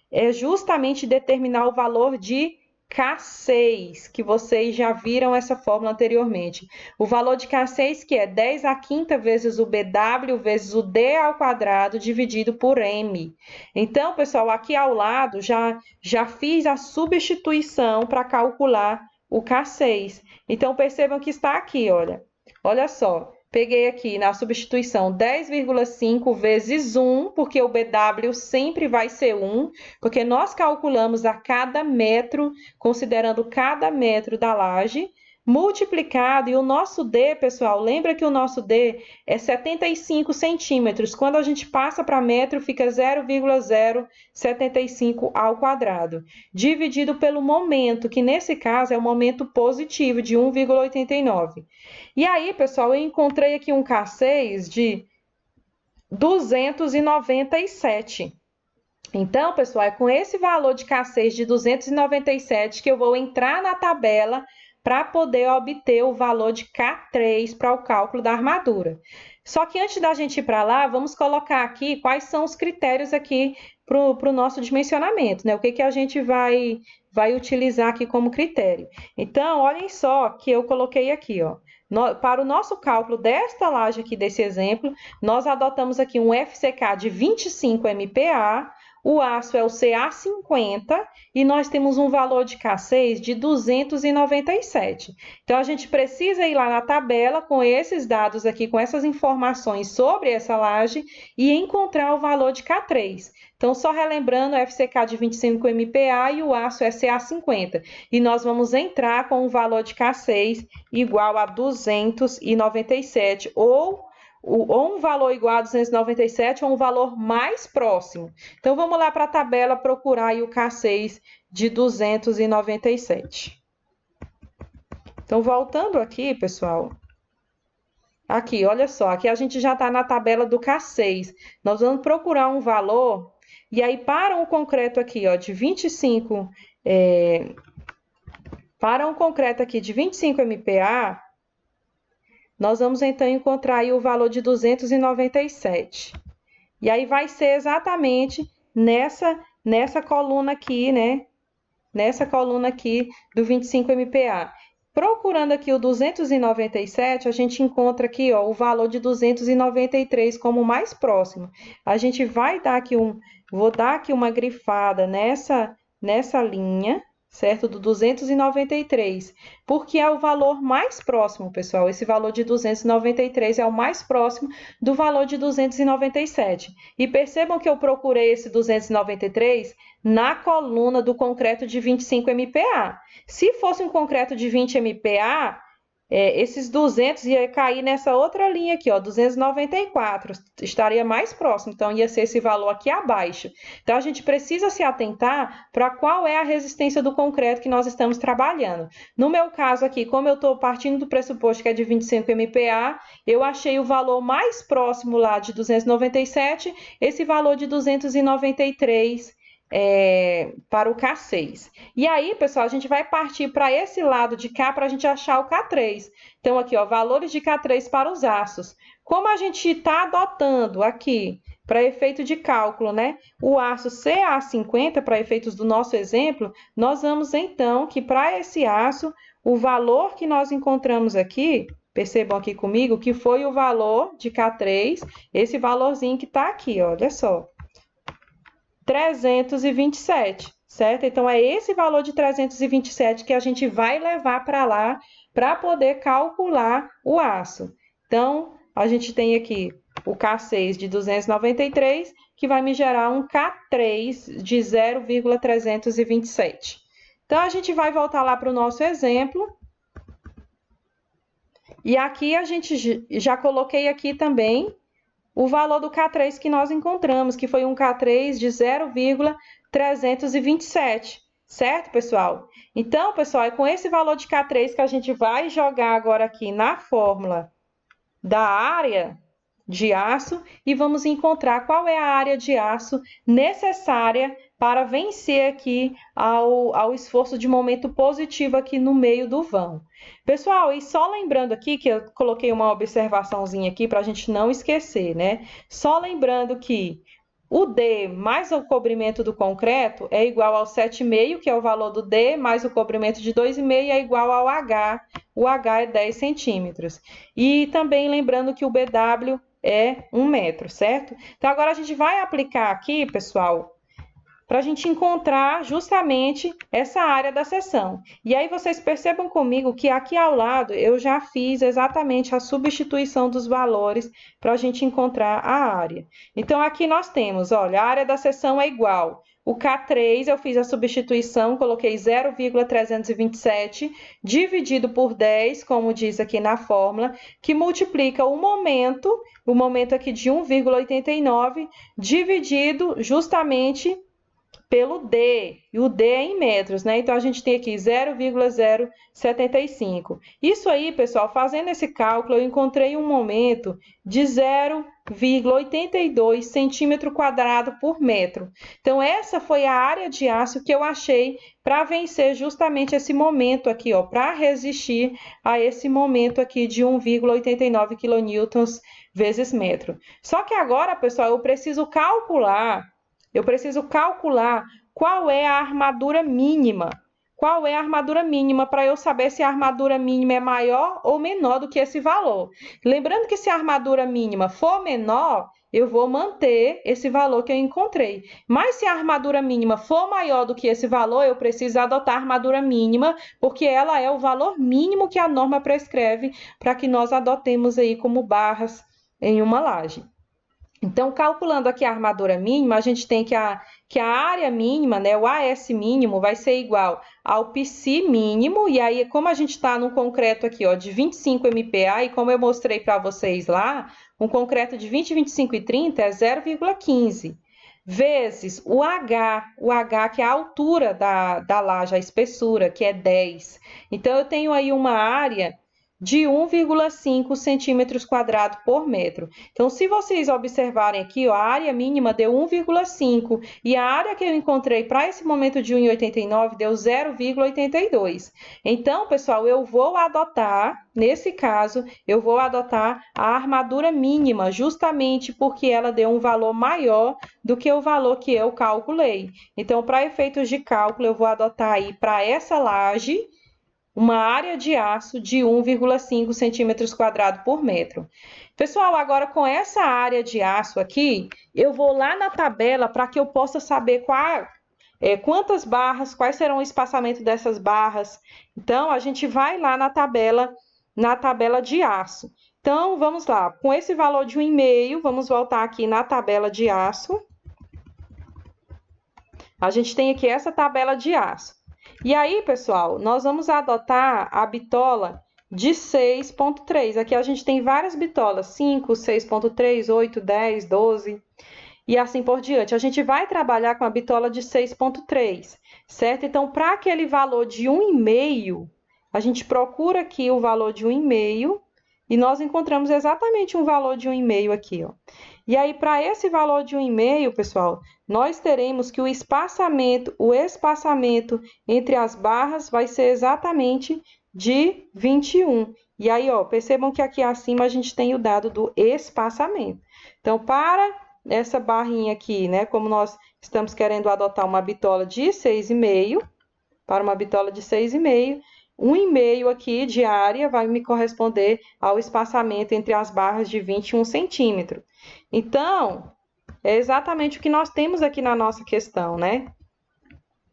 é justamente determinar o valor de K6, que vocês já viram essa fórmula anteriormente. O valor de K6, que é 10 à quinta vezes o BW vezes o D ao quadrado dividido por M. Então, pessoal, aqui ao lado já fiz a substituição para calcular o K6. Então, percebam que está aqui, olha. Olha só. Peguei aqui na substituição 10,5 vezes 1, porque o BW sempre vai ser 1, porque nós calculamos a cada metro, considerando cada metro da laje, multiplicado, e o nosso D, pessoal, lembra que o nosso D é 75 centímetros. Quando a gente passa para metro, fica 0,075 ao quadrado, dividido pelo momento, que nesse caso é o momento positivo, de 1,89. E aí, pessoal, eu encontrei aqui um K6 de 297. Então, pessoal, é com esse valor de K6 de 297 que eu vou entrar na tabela para poder obter o valor de K3 para o cálculo da armadura. Só que antes da gente ir para lá, vamos colocar aqui quais são os critérios aqui para o nosso dimensionamento, né? O que a gente vai utilizar aqui como critério. Então, olhem só que eu coloquei aqui, ó. Para o nosso cálculo desta laje aqui, desse exemplo, nós adotamos aqui um FCK de 25 MPa, o aço é o CA50 e nós temos um valor de K6 de 297. Então, a gente precisa ir lá na tabela com esses dados aqui, com essas informações sobre essa laje e encontrar o valor de K3. Então, só relembrando, o FCK de 25 MPa e o aço é CA50. E nós vamos entrar com o valor de K6 igual a 297, ou um valor igual a 297 ou um valor mais próximo. Então, vamos lá para a tabela procurar aí o K6 de 297. Então, voltando aqui, pessoal. Aqui, olha só, aqui a gente já está na tabela do K6. Nós vamos procurar um valor, e aí para um concreto aqui, ó, de 25, para um concreto aqui de 25 MPa, nós vamos então encontrar aí o valor de 297. E aí vai ser exatamente nessa coluna aqui, né? Nessa coluna aqui do 25 MPa. Procurando aqui o 297, a gente encontra aqui, ó, o valor de 293 como mais próximo. A gente vai dar aqui vou dar aqui uma grifada nessa linha, certo? Do 293, porque é o valor mais próximo, pessoal. Esse valor de 293 é o mais próximo do valor de 297. E percebam que eu procurei esse 293 na coluna do concreto de 25 MPa. Se fosse um concreto de 20 MPa, esses 200 ia cair nessa outra linha aqui, ó, 294, estaria mais próximo, então ia ser esse valor aqui abaixo. Então, a gente precisa se atentar para qual é a resistência do concreto que nós estamos trabalhando. No meu caso aqui, como eu estou partindo do pressuposto que é de 25 MPa, eu achei o valor mais próximo lá de 297, esse valor de 293 para o K6. E aí, pessoal, a gente vai partir para esse lado de cá para a gente achar o K3. Então, aqui, ó, valores de K3 para os aços. Como a gente está adotando aqui, para efeito de cálculo, né, o aço CA50, para efeitos do nosso exemplo, nós vamos, então, que para esse aço, o valor que nós encontramos aqui, percebam aqui comigo, que foi o valor de K3, esse valorzinho que está aqui, ó, olha só. 327, certo? Então, é esse valor de 327 que a gente vai levar para lá para poder calcular o aço. Então, a gente tem aqui o K6 de 293, que vai me gerar um K3 de 0,327. Então, a gente vai voltar lá para o nosso exemplo. E aqui a gente já coloquei aqui também o valor do K3 que nós encontramos, que foi um K3 de 0,327, certo, pessoal? Então, pessoal, é com esse valor de K3 que a gente vai jogar agora aqui na fórmula da área de aço e vamos encontrar qual é a área de aço necessária para vencer aqui ao esforço de momento positivo aqui no meio do vão. Pessoal, e só lembrando aqui que eu coloquei uma observaçãozinha aqui para a gente não esquecer, né? Só lembrando que o D mais o cobrimento do concreto é igual ao 7,5, que é o valor do D, mais o cobrimento de 2,5 é igual ao H. O H é 10 centímetros. E também lembrando que o BW é 1 metro, certo? Então, agora a gente vai aplicar aqui, pessoal, para a gente encontrar justamente essa área da seção. E aí vocês percebam comigo que aqui ao lado eu já fiz exatamente a substituição dos valores para a gente encontrar a área. Então, aqui nós temos, olha, a área da seção é igual. O K3 eu fiz a substituição, coloquei 0,327 dividido por 10, como diz aqui na fórmula, que multiplica o momento aqui de 1,89 dividido justamente pelo D, e o D é em metros, né? Então, a gente tem aqui 0,075. Isso aí, pessoal, fazendo esse cálculo, eu encontrei um momento de 0,82 centímetro quadrado por metro. Então, essa foi a área de aço que eu achei para vencer justamente esse momento aqui, ó, para resistir a esse momento aqui de 1,89 quilonewtons vezes metro. Só que agora, pessoal, eu preciso calcular qual é a armadura mínima. Qual é a armadura mínima para eu saber se a armadura mínima é maior ou menor do que esse valor. Lembrando que se a armadura mínima for menor, eu vou manter esse valor que eu encontrei. Mas se a armadura mínima for maior do que esse valor, eu preciso adotar a armadura mínima, porque ela é o valor mínimo que a norma prescreve para que nós adotemos aí como barras em uma laje. Então, calculando aqui a armadura mínima, a gente tem que a área mínima, né, o AS mínimo, vai ser igual ao PC mínimo, e aí, como a gente está no concreto aqui, ó, de 25 MPa, e como eu mostrei para vocês lá, um concreto de 20, 25 e 30 é 0,15, vezes o H que é a altura da laje, a espessura, que é 10. Então, eu tenho aí uma área de 1,5 centímetros quadrados por metro. Então, se vocês observarem aqui, ó, a área mínima deu 1,5 e a área que eu encontrei para esse momento de 1,89 deu 0,82. Então, pessoal, eu vou adotar, nesse caso, eu vou adotar a armadura mínima, justamente porque ela deu um valor maior do que o valor que eu calculei. Então, para efeitos de cálculo, eu vou adotar aí para essa laje uma área de aço de 1,5 centímetros quadrados por metro. Pessoal, agora com essa área de aço aqui, eu vou lá na tabela para que eu possa saber quantas barras, quais serão o espaçamento dessas barras. Então, a gente vai lá na tabela de aço. Então, vamos lá. Com esse valor de 1,5, vamos voltar aqui na tabela de aço. A gente tem aqui essa tabela de aço. E aí, pessoal, nós vamos adotar a bitola de 6,3. Aqui a gente tem várias bitolas, 5, 6,3, 8, 10, 12 e assim por diante. A gente vai trabalhar com a bitola de 6,3, certo? Então, para aquele valor de 1,5, a gente procura aqui o valor de 1,5 e nós encontramos exatamente um valor de 1,5 aqui, ó. E aí, para esse valor de 1,5, pessoal, nós teremos que o espaçamento entre as barras vai ser exatamente de 21. E aí, ó, percebam que aqui acima a gente tem o dado do espaçamento. Então, para essa barrinha aqui, né, como nós estamos querendo adotar uma bitola de 6,5, para uma bitola de 6,5, 1,5 aqui de área vai me corresponder ao espaçamento entre as barras de 21 centímetros. Então, é exatamente o que nós temos aqui na nossa questão, né?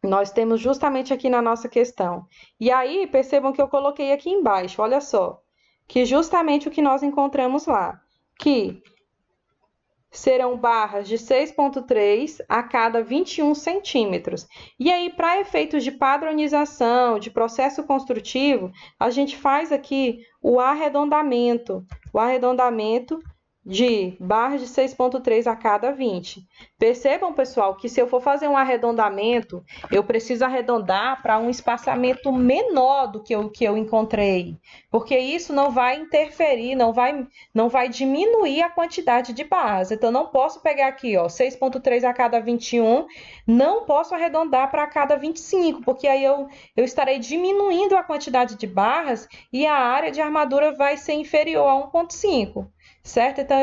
Nós temos justamente aqui na nossa questão. E aí, percebam que eu coloquei aqui embaixo, olha só, que justamente o que nós encontramos lá, que serão barras de 6,3 a cada 21 centímetros. E aí, para efeitos de padronização, de processo construtivo, a gente faz aqui o arredondamento de barras de 6,3 a cada 20. Percebam, pessoal, que se eu for fazer um arredondamento, eu preciso arredondar para um espaçamento menor do que eu encontrei, porque isso não vai interferir, não vai diminuir a quantidade de barras. Então, não posso pegar aqui, ó, 6,3 a cada 21, não posso arredondar para cada 25, porque aí eu estarei diminuindo a quantidade de barras e a área de armadura vai ser inferior a 1,5. Certo? Então,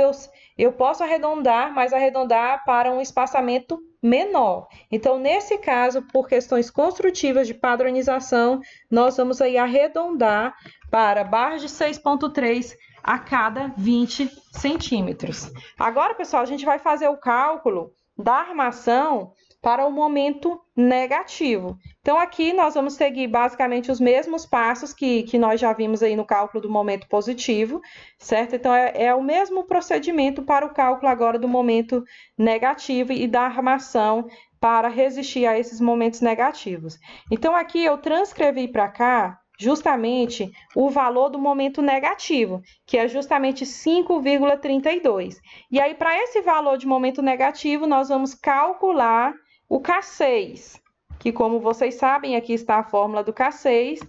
eu posso arredondar, mas arredondar para um espaçamento menor. Então, nesse caso, por questões construtivas de padronização, nós vamos aí arredondar para barras de 6,3 a cada 20 centímetros. Agora, pessoal, a gente vai fazer o cálculo da armação para o momento negativo. Então, aqui nós vamos seguir basicamente os mesmos passos que nós já vimos aí no cálculo do momento positivo, certo? Então, é o mesmo procedimento para o cálculo agora do momento negativo e da armação para resistir a esses momentos negativos. Então, aqui eu transcrevi para cá justamente o valor do momento negativo, que é justamente 5,32. E aí, para esse valor de momento negativo, nós vamos calcular o K6, que, como vocês sabem, aqui está a fórmula do K6,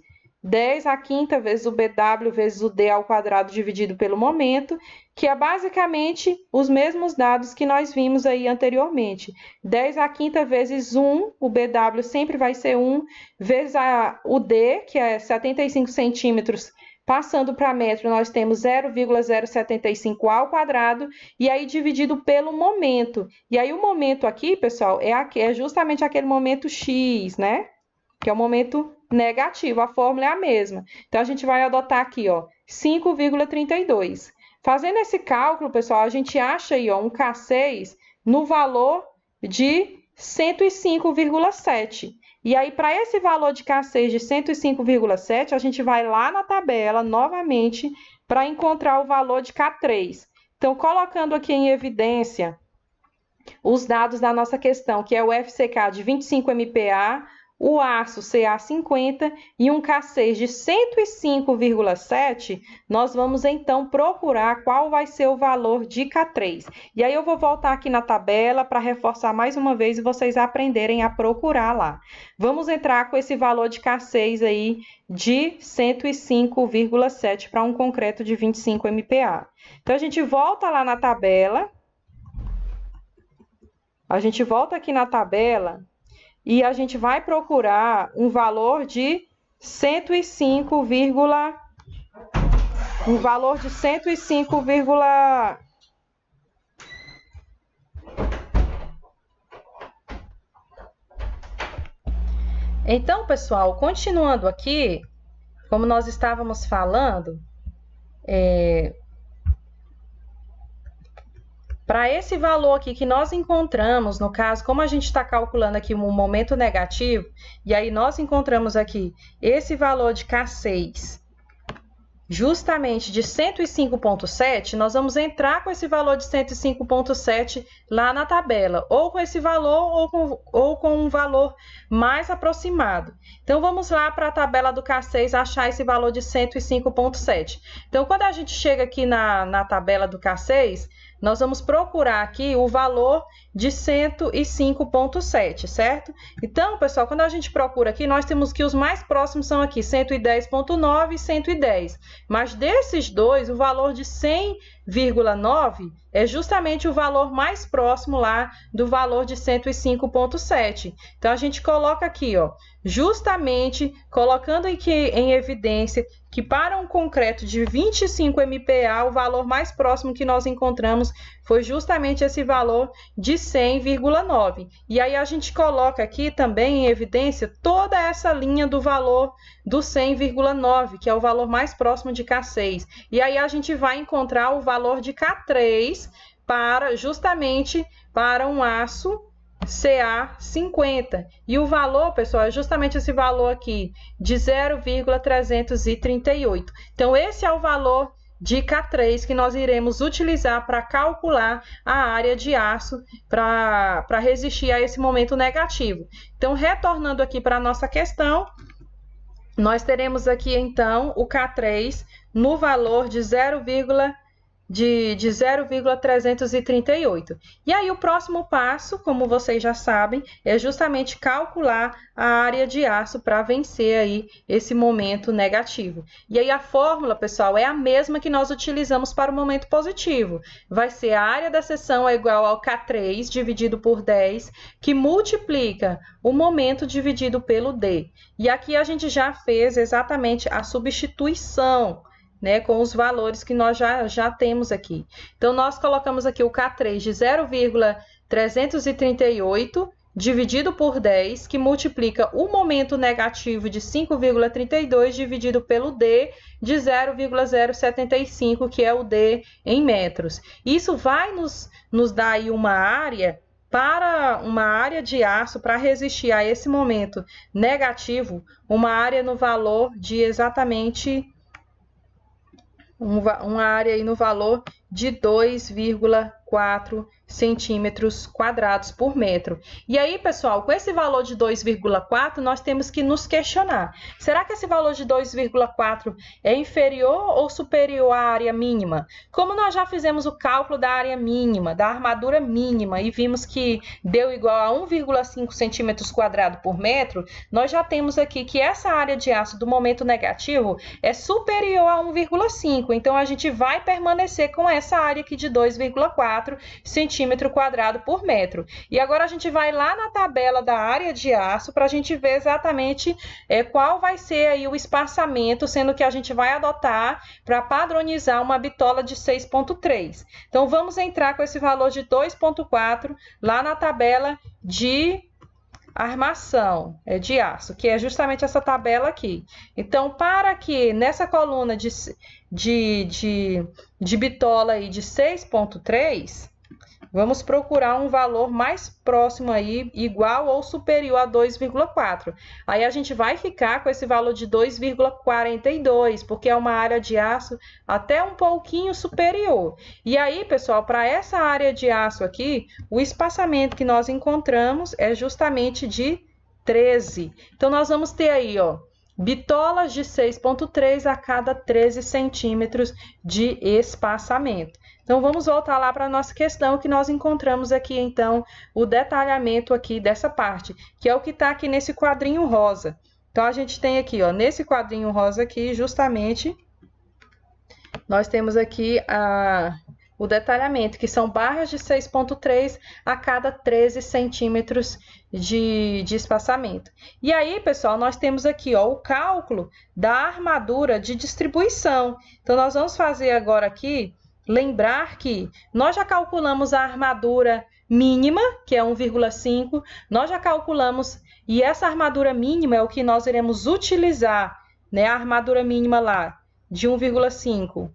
10 à quinta vezes o BW vezes o D ao quadrado dividido pelo momento, que é basicamente os mesmos dados que nós vimos aí anteriormente. 10 à quinta vezes 1, o BW sempre vai ser 1, vezes o D, que é 75 centímetros, passando para metro, nós temos 0,075 ao quadrado, e aí dividido pelo momento. E aí o momento aqui, pessoal, é justamente aquele momento X, né? Que é o momento negativo, a fórmula é a mesma. Então, a gente vai adotar aqui, ó, 5,32. Fazendo esse cálculo, pessoal, a gente acha aí, ó, um K6 no valor de 105,7. E aí, para esse valor de K6 de 105,7, a gente vai lá na tabela, novamente, para encontrar o valor de K3. Então, colocando aqui em evidência os dados da nossa questão, que é o FCK de 25 MPa, o aço CA50 e um K6 de 105,7, nós vamos então procurar qual vai ser o valor de K3. E aí eu vou voltar aqui na tabela para reforçar mais uma vez e vocês aprenderem a procurar lá. Vamos entrar com esse valor de K6 aí de 105,7 para um concreto de 25 MPa. Então, a gente volta lá na tabela. A gente volta aqui na tabela e a gente vai procurar um valor de 105, Então, pessoal, continuando aqui, como nós estávamos falando, para esse valor aqui que nós encontramos, no caso, como a gente está calculando aqui um momento negativo, e aí nós encontramos aqui esse valor de K6 justamente de 105,7, nós vamos entrar com esse valor de 105,7 lá na tabela, ou com esse valor ou com um valor mais aproximado. Então, vamos lá para a tabela do K6 achar esse valor de 105,7. Então, quando a gente chega aqui na tabela do K6, nós vamos procurar aqui o valor de 105,7, certo? Então, pessoal, quando a gente procura aqui, nós temos que os mais próximos são aqui 110,9 e 110. Mas desses dois, o valor de 100,9 é justamente o valor mais próximo lá do valor de 105,7. Então, a gente coloca aqui, ó, justamente colocando aqui em evidência que para um concreto de 25 MPa, o valor mais próximo que nós encontramos foi justamente esse valor de 100,9. E aí a gente coloca aqui também em evidência toda essa linha do valor do 100,9, que é o valor mais próximo de K6. E aí a gente vai encontrar o valor de K3 justamente para um aço CA50. E o valor, pessoal, é justamente esse valor aqui, de 0,338. Então, esse é o valor de K3 que nós iremos utilizar para calcular a área de aço para resistir a esse momento negativo. Então, retornando aqui para a nossa questão, nós teremos aqui, então, o K3 no valor de 0,338. E aí o próximo passo, como vocês já sabem, é justamente calcular a área de aço para vencer aí esse momento negativo. E aí a fórmula, pessoal, é a mesma que nós utilizamos para o momento positivo. Vai ser a área da seção é igual ao K3 dividido por 10, que multiplica o momento dividido pelo D. E aqui a gente já fez exatamente a substituição, né, com os valores que nós já temos aqui. Então, nós colocamos aqui o K3 de 0,338 dividido por 10, que multiplica o momento negativo de 5,32 dividido pelo D de 0,075, que é o D em metros. Isso vai nos dar aí uma área de aço para resistir a esse momento negativo, uma área no valor de exatamente uma área aí no valor de 2,4 centímetros quadrados por metro. E aí, pessoal, com esse valor de 2,4, nós temos que nos questionar. Será que esse valor de 2,4 é inferior ou superior à área mínima? Como nós já fizemos o cálculo da área mínima, da armadura mínima, e vimos que deu igual a 1,5 centímetros quadrados por metro, nós já temos aqui que essa área de aço do momento negativo é superior a 1,5. Então, a gente vai permanecer com essa área aqui de 2,4 centímetro quadrado por metro. E agora a gente vai lá na tabela da área de aço para a gente ver exatamente qual vai ser aí o espaçamento, sendo que a gente vai adotar para padronizar uma bitola de 6,3. Então, vamos entrar com esse valor de 2,4 lá na tabela de armação de aço, que é justamente essa tabela aqui. Então, para que nessa coluna de bitola aí de 6,3, vamos procurar um valor mais próximo aí, igual ou superior a 2,4. Aí a gente vai ficar com esse valor de 2,42, porque é uma área de aço até um pouquinho superior. E aí, pessoal, para essa área de aço aqui, o espaçamento que nós encontramos é justamente de 13. Então, nós vamos ter aí, ó, bitolas de 6,3 a cada 13 centímetros de espaçamento. Então, vamos voltar lá para a nossa questão, que nós encontramos aqui, então, o detalhamento aqui dessa parte, que é o que está aqui nesse quadrinho rosa. Então, a gente tem aqui, ó, nesse quadrinho rosa aqui, justamente, nós temos aqui o detalhamento, que são barras de 6,3 a cada 13 centímetros de espaçamento. E aí, pessoal, nós temos aqui, ó, o cálculo da armadura de distribuição. Então, nós vamos fazer agora aqui, lembrar que nós já calculamos a armadura mínima, que é 1,5, nós já calculamos, e essa armadura mínima é o que nós iremos utilizar, né, a armadura mínima lá, de 1,5,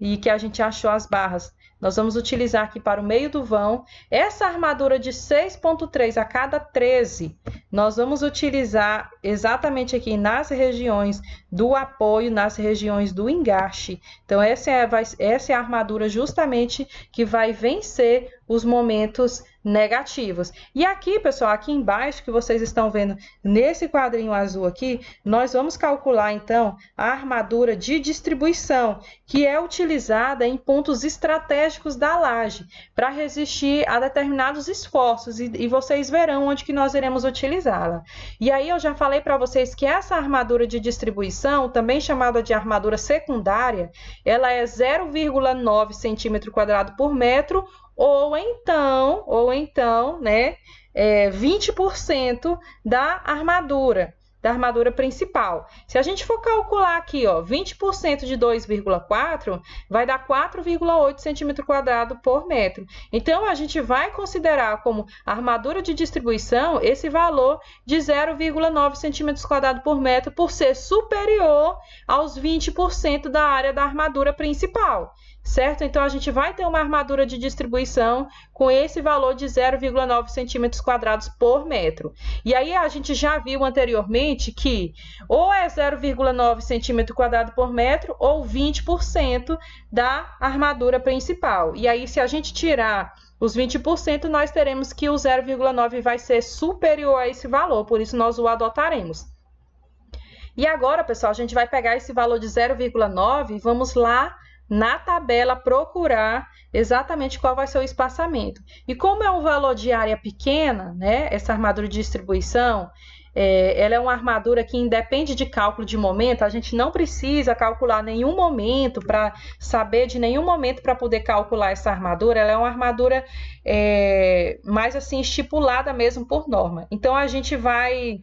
e que a gente achou as barras. Nós vamos utilizar aqui para o meio do vão. Essa armadura de 6,3 a cada 13 nós vamos utilizar exatamente aqui nas regiões do apoio, nas regiões do engaste. Então, essa é a armadura justamente que vai vencer os momentos negativos. E aqui, pessoal, aqui embaixo que vocês estão vendo nesse quadrinho azul aqui, nós vamos calcular então a armadura de distribuição, que é utilizada em pontos estratégicos da laje para resistir a determinados esforços, e vocês verão onde que nós iremos utilizá-la. E aí eu já falei para vocês que essa armadura de distribuição, também chamada de armadura secundária, ela é 0,9 centímetro quadrado por metro, ou então, né, 20% da armadura principal. Se a gente for calcular aqui, ó, 20% de 2,4 vai dar 4,8 centímetro quadrado por metro. Então, a gente vai considerar como armadura de distribuição esse valor de 0,9 centímetros quadrado por metro, por ser superior aos 20% da área da armadura principal. Certo? Então, a gente vai ter uma armadura de distribuição com esse valor de 0,9 centímetros quadrados por metro. E aí, a gente já viu anteriormente que ou é 0,9 centímetro quadrado por metro ou 20% da armadura principal. E aí, se a gente tirar os 20%, nós teremos que o 0,9 vai ser superior a esse valor, por isso nós o adotaremos. E agora, pessoal, a gente vai pegar esse valor de 0,9 e vamos lá na tabela procurar exatamente qual vai ser o espaçamento. E como é um valor de área pequena, né, essa armadura de distribuição, ela é uma armadura que independe de cálculo de momento, a gente não precisa calcular nenhum momento para saber de nenhum momento para poder calcular essa armadura, ela é uma armadura mais assim estipulada mesmo por norma. Então, a gente vai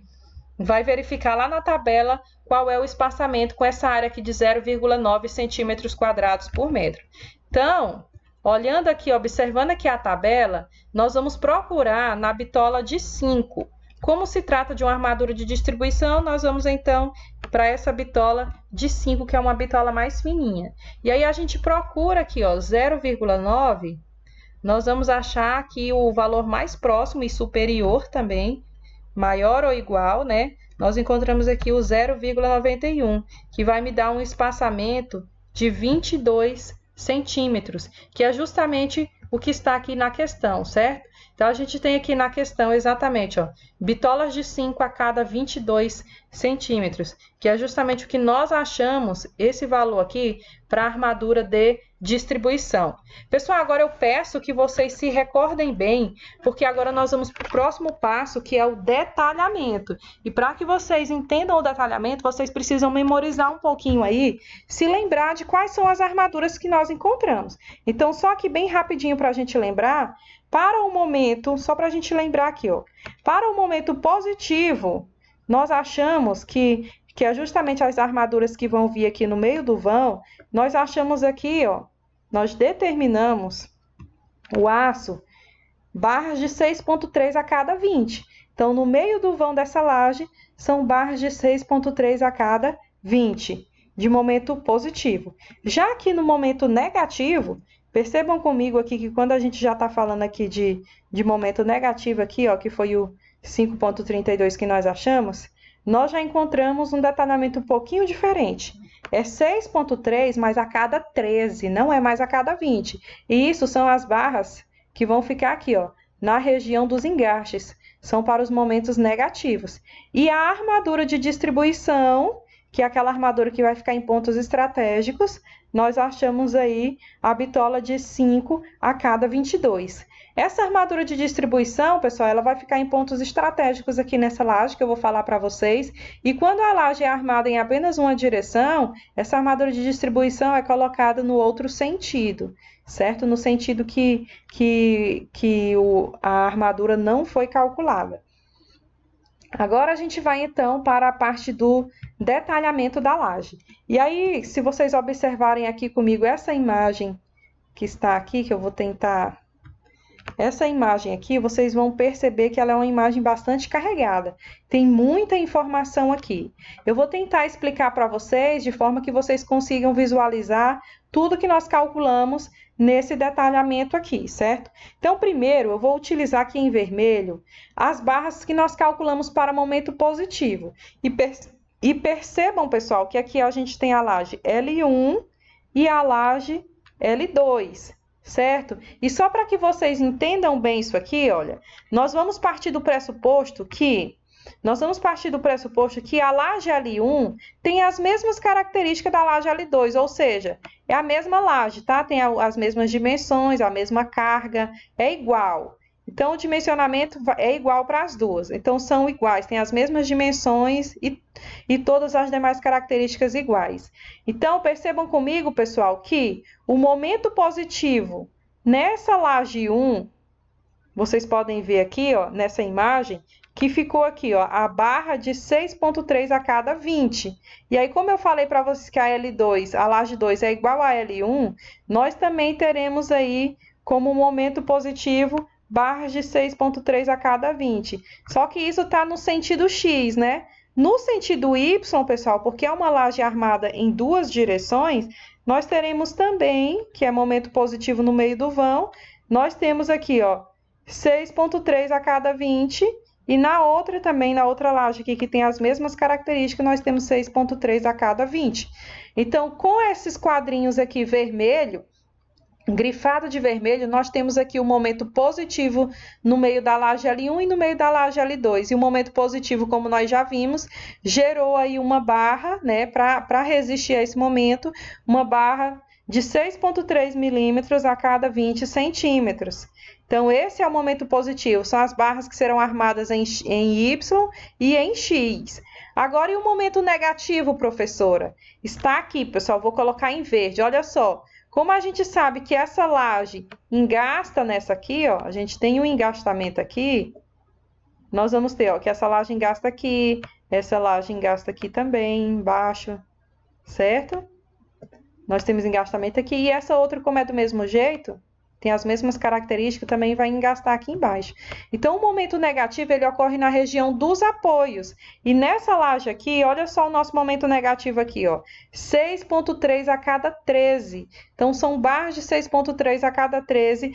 verificar lá na tabela qual é o espaçamento com essa área aqui de 0,9 centímetros quadrados por metro. Então, olhando aqui, observando aqui a tabela, nós vamos procurar na bitola de 5. Como se trata de uma armadura de distribuição, nós vamos então para essa bitola de 5, que é uma bitola mais fininha. E aí a gente procura aqui, ó, 0,9, nós vamos achar aqui o valor mais próximo e superior também, maior ou igual, né? Nós encontramos aqui o 0,91, que vai me dar um espaçamento de 22 centímetros, que é justamente o que está aqui na questão, certo? Então, a gente tem aqui na questão exatamente, ó, bitolas de 5 a cada 22 centímetros, que é justamente o que nós achamos, esse valor aqui, para a armadura de distribuição. Pessoal, agora eu peço que vocês se recordem bem, porque agora nós vamos para o próximo passo, que é o detalhamento. E para que vocês entendam o detalhamento, vocês precisam memorizar um pouquinho aí, se lembrar de quais são as armaduras que nós encontramos. Então, só aqui bem rapidinho para a gente lembrar, para o momento, só para a gente lembrar aqui, ó, para o momento positivo, nós achamos que é justamente as armaduras que vão vir aqui no meio do vão, nós achamos aqui, ó, nós determinamos o aço, barras de 6,3 a cada 20. Então, no meio do vão dessa laje, são barras de 6,3 a cada 20, de momento positivo. Já aqui no momento negativo, percebam comigo aqui que quando a gente já está falando aqui de momento negativo aqui, ó, que foi o 5,32 que nós achamos, nós já encontramos um detalhamento um pouquinho diferente. É 6,3, mas a cada 13, não é mais a cada 20. E isso são as barras que vão ficar aqui, ó, na região dos engastes. São para os momentos negativos. E a armadura de distribuição, que é aquela armadura que vai ficar em pontos estratégicos, nós achamos aí a bitola de 5 a cada 22. Essa armadura de distribuição, pessoal, ela vai ficar em pontos estratégicos aqui nessa laje que eu vou falar para vocês. E quando a laje é armada em apenas uma direção, essa armadura de distribuição é colocada no outro sentido, certo? No sentido que a armadura não foi calculada. Agora a gente vai então para a parte do detalhamento da laje. E aí, se vocês observarem aqui comigo essa imagem que está aqui, que eu vou tentar... Essa imagem aqui, vocês vão perceber que ela é uma imagem bastante carregada. Tem muita informação aqui. Eu vou tentar explicar para vocês de forma que vocês consigam visualizar tudo que nós calculamos nesse detalhamento aqui, certo? Então, primeiro, eu vou utilizar aqui em vermelho as barras que nós calculamos para momento positivo. E percebam, pessoal, que aqui a gente tem a laje L1 e a laje L2, certo? E só para que vocês entendam bem isso aqui, olha, nós vamos partir do pressuposto que a laje L1 tem as mesmas características da laje L2, ou seja, é a mesma laje, tá? Tem as mesmas dimensões, a mesma carga, é igual. Então, o dimensionamento é igual para as duas. Então, são iguais, tem as mesmas dimensões e todas as demais características iguais. Então, percebam comigo, pessoal, que o momento positivo nessa laje 1, vocês podem ver aqui, ó, nessa imagem, que ficou aqui, ó, a barra de 6,3 a cada 20. E aí, como eu falei para vocês que a L2, a laje 2 é igual a L1, nós também teremos aí como momento positivo barras de 6,3 a cada 20. Só que isso está no sentido X, né? No sentido Y, pessoal, porque é uma laje armada em duas direções, nós teremos também, que é momento positivo no meio do vão, nós temos aqui, ó, 6,3 a cada 20. E na outra também, na outra laje aqui, que tem as mesmas características, nós temos 6,3 a cada 20. Então, com esses quadrinhos aqui vermelho, grifado de vermelho, nós temos aqui o momento positivo no meio da laje L1 e no meio da laje L2. E o momento positivo, como nós já vimos, gerou aí uma barra, né, para resistir a esse momento, uma barra de 6,3 milímetros a cada 20 centímetros. Então, esse é o momento positivo, são as barras que serão armadas em Y e em X. Agora, e o momento negativo, professora? Está aqui, pessoal, vou colocar em verde, olha só. Como a gente sabe que essa laje engasta nessa aqui, ó, a gente tem um engastamento aqui, nós vamos ter, ó, que essa laje engasta aqui, essa laje engasta aqui também, embaixo, certo? Nós temos engastamento aqui, e essa outra, como é do mesmo jeito, tem as mesmas características, também vai engastar aqui embaixo. Então, o momento negativo, ele ocorre na região dos apoios. E nessa laje aqui, olha só o nosso momento negativo aqui, ó, 6,3 a cada 13. Então, são barras de 6,3 a cada 13,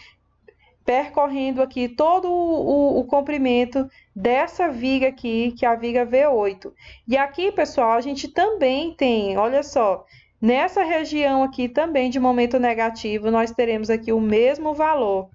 percorrendo aqui todo o comprimento dessa viga aqui, que é a viga V8. E aqui, pessoal, a gente também tem, olha só, nessa região aqui também de momento negativo, nós teremos aqui o mesmo valor,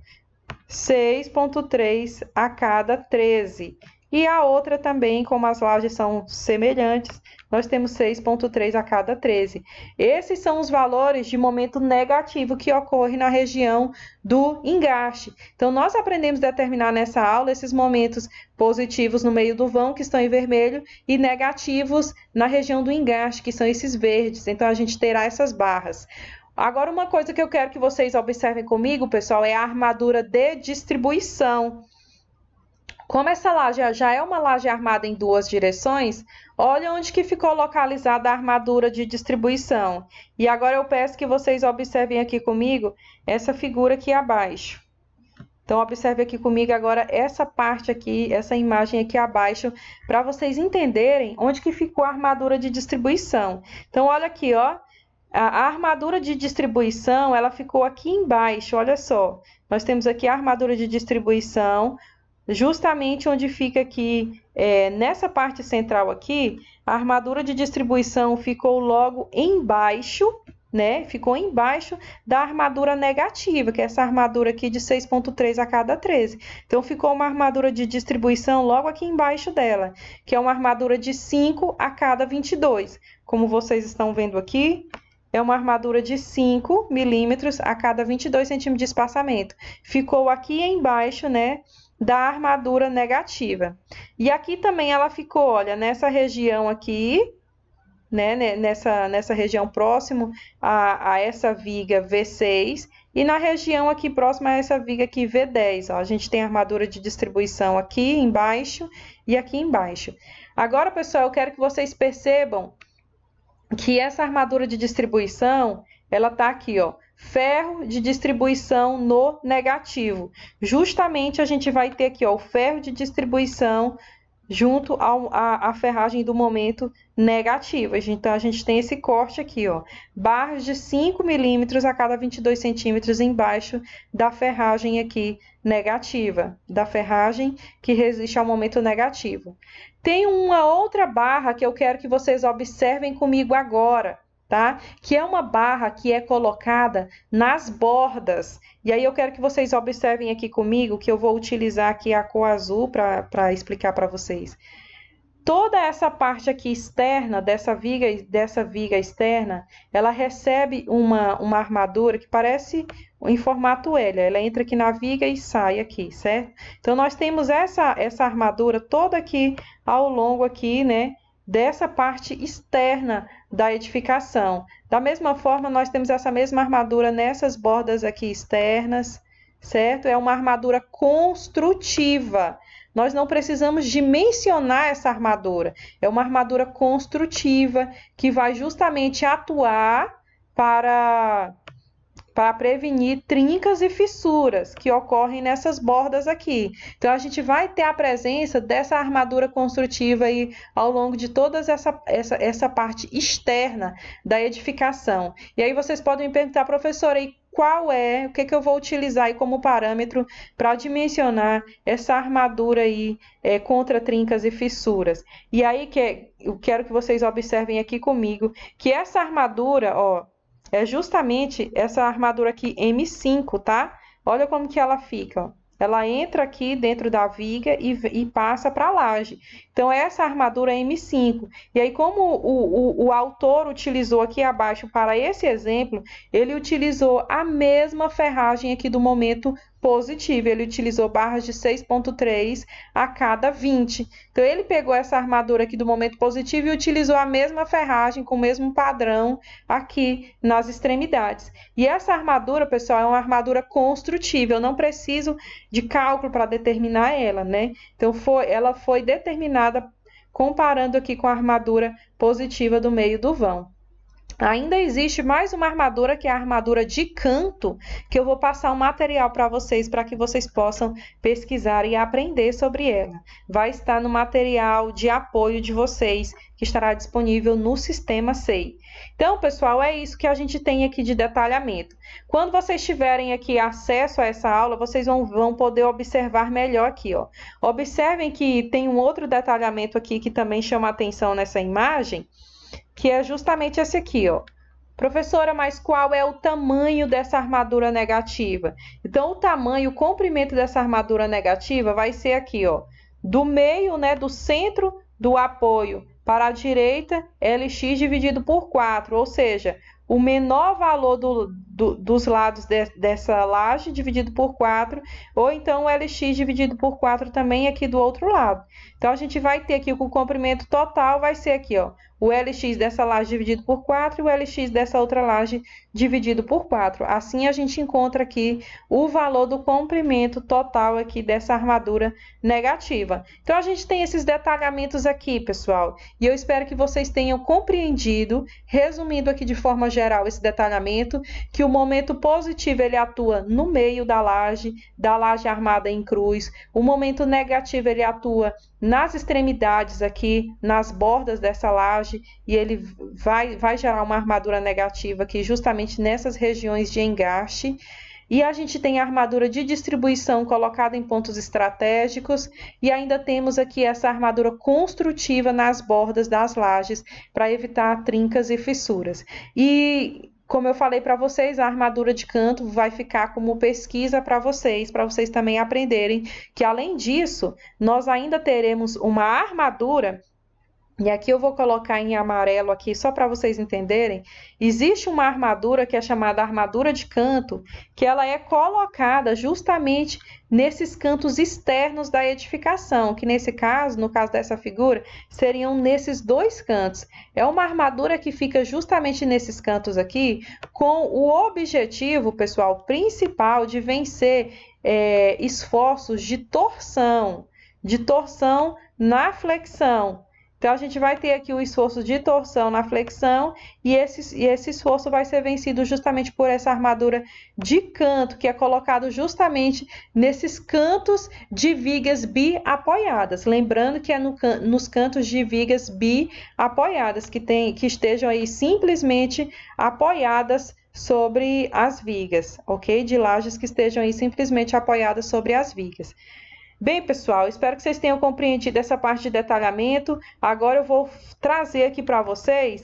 6,3 a cada 13. E a outra também, como as lajes são semelhantes, nós temos 6,3 a cada 13. Esses são os valores de momento negativo que ocorre na região do engaste. Então, nós aprendemos a determinar nessa aula esses momentos positivos no meio do vão, que estão em vermelho, e negativos na região do engaste, que são esses verdes. Então, a gente terá essas barras. Agora, uma coisa que eu quero que vocês observem comigo, pessoal, é a armadura de distribuição. Como essa laje já é uma laje armada em duas direções, olha onde que ficou localizada a armadura de distribuição. E agora eu peço que vocês observem aqui comigo essa figura aqui abaixo. Então, observe aqui comigo agora essa parte aqui, essa imagem aqui abaixo, para vocês entenderem onde que ficou a armadura de distribuição. Então, olha aqui, ó. A armadura de distribuição, ela ficou aqui embaixo, olha só. Nós temos aqui a armadura de distribuição, justamente onde fica aqui, nessa parte central aqui, a armadura de distribuição ficou logo embaixo, né? Ficou embaixo da armadura negativa, que é essa armadura aqui de 6,3 a cada 13. Então, ficou uma armadura de distribuição logo aqui embaixo dela, que é uma armadura de 5 a cada 22. Como vocês estão vendo aqui, é uma armadura de 5 milímetros a cada 22 centímetros de espaçamento. Ficou aqui embaixo, né, da armadura negativa. E aqui também ela ficou, olha, nessa região aqui, né, nessa região próximo a essa viga V6, e na região aqui próxima a essa viga aqui V10, ó, a gente tem a armadura de distribuição aqui embaixo e aqui embaixo. Agora, pessoal, eu quero que vocês percebam que essa armadura de distribuição, ela tá aqui, ó, ferro de distribuição no negativo. Justamente a gente vai ter aqui, ó, o ferro de distribuição junto à ferragem do momento negativo. Então, a gente tem esse corte aqui, ó, barras de 5 milímetros a cada 22 centímetros embaixo da ferragem aqui negativa, da ferragem que resiste ao momento negativo. Tem uma outra barra que eu quero que vocês observem comigo agora, tá? Que é uma barra que é colocada nas bordas. E aí eu quero que vocês observem aqui comigo, que eu vou utilizar aqui a cor azul para explicar para vocês. Toda essa parte aqui externa, dessa viga externa, ela recebe uma armadura que parece em formato L. Ela entra aqui na viga e sai aqui, certo? Então, nós temos essa armadura toda aqui ao longo aqui, né? Dessa parte externa da edificação. Da mesma forma, nós temos essa mesma armadura nessas bordas aqui externas, certo? É uma armadura construtiva. Nós não precisamos dimensionar essa armadura. É uma armadura construtiva que vai justamente atuar para prevenir trincas e fissuras que ocorrem nessas bordas aqui. Então, a gente vai ter a presença dessa armadura construtiva aí ao longo de toda essa parte externa da edificação. E aí vocês podem me perguntar, professora, e o que eu vou utilizar aí como parâmetro para dimensionar essa armadura aí contra trincas e fissuras? E aí eu quero que vocês observem aqui comigo que essa armadura, ó, é justamente essa armadura aqui M5, tá? Olha como que ela fica, ó. Ela entra aqui dentro da viga e passa para a laje. Então, essa armadura é M5. E aí, como o autor utilizou aqui abaixo para esse exemplo, ele utilizou a mesma ferragem aqui do momento positivo. Ele utilizou barras de 6,3 a cada 20. Então, ele pegou essa armadura aqui do momento positivo e utilizou a mesma ferragem com o mesmo padrão aqui nas extremidades. E essa armadura, pessoal, é uma armadura construtiva. Eu não preciso de cálculo para determinar ela, né? Então, ela foi determinada comparando aqui com a armadura positiva do meio do vão. Ainda existe mais uma armadura, que é a armadura de canto, que eu vou passar um material para que vocês possam pesquisar e aprender sobre ela. Vai estar no material de apoio de vocês, que estará disponível no Sistema SEI. Então, pessoal, é isso que a gente tem aqui de detalhamento. Quando vocês tiverem aqui acesso a essa aula, vocês vão poder observar melhor aqui, ó. Observem que tem um outro detalhamento aqui que também chama a atenção nessa imagem, que é justamente esse aqui, ó. Professora, mas qual é o tamanho dessa armadura negativa? Então, o comprimento dessa armadura negativa vai ser aqui, ó, do meio, né, do centro do apoio para a direita, LX dividido por 4, ou seja, o menor valor dos lados dessa laje dividido por 4, ou então o LX dividido por 4 também aqui do outro lado. Então, a gente vai ter aqui o comprimento total, vai ser aqui, ó, o LX dessa laje dividido por 4 e o LX dessa outra laje dividido por 4. Assim, a gente encontra aqui o valor do comprimento total aqui dessa armadura negativa. Então, a gente tem esses detalhamentos aqui, pessoal, e eu espero que vocês tenham compreendido, resumindo aqui de forma geral esse detalhamento, que o momento positivo ele atua no meio da laje armada em cruz, o momento negativo ele atua nas extremidades aqui, nas bordas dessa laje, e ele vai gerar uma armadura negativa aqui justamente nessas regiões de engaste. E a gente tem a armadura de distribuição colocada em pontos estratégicos, e ainda temos aqui essa armadura construtiva nas bordas das lajes para evitar trincas e fissuras. E como eu falei para vocês, a armadura de canto vai ficar como pesquisa para vocês também aprenderem que, além disso, nós ainda teremos uma armadura, e aqui eu vou colocar em amarelo aqui só para vocês entenderem. Existe uma armadura que é chamada armadura de canto, que ela é colocada justamente nesses cantos externos da edificação, que nesse caso, no caso dessa figura, seriam nesses dois cantos. É uma armadura que fica justamente nesses cantos aqui, com o objetivo, pessoal, principal de vencer esforços de torção na flexão. Então, a gente vai ter aqui o esforço de torção na flexão e esse esforço vai ser vencido justamente por essa armadura de canto, que é colocado justamente nesses cantos de vigas bi-apoiadas. Lembrando que é nos cantos de vigas bi-apoiadas, que estejam aí simplesmente apoiadas sobre as vigas, ok? De lajes que estejam aí simplesmente apoiadas sobre as vigas. Bem, pessoal, espero que vocês tenham compreendido essa parte de detalhamento. Agora eu vou trazer aqui para vocês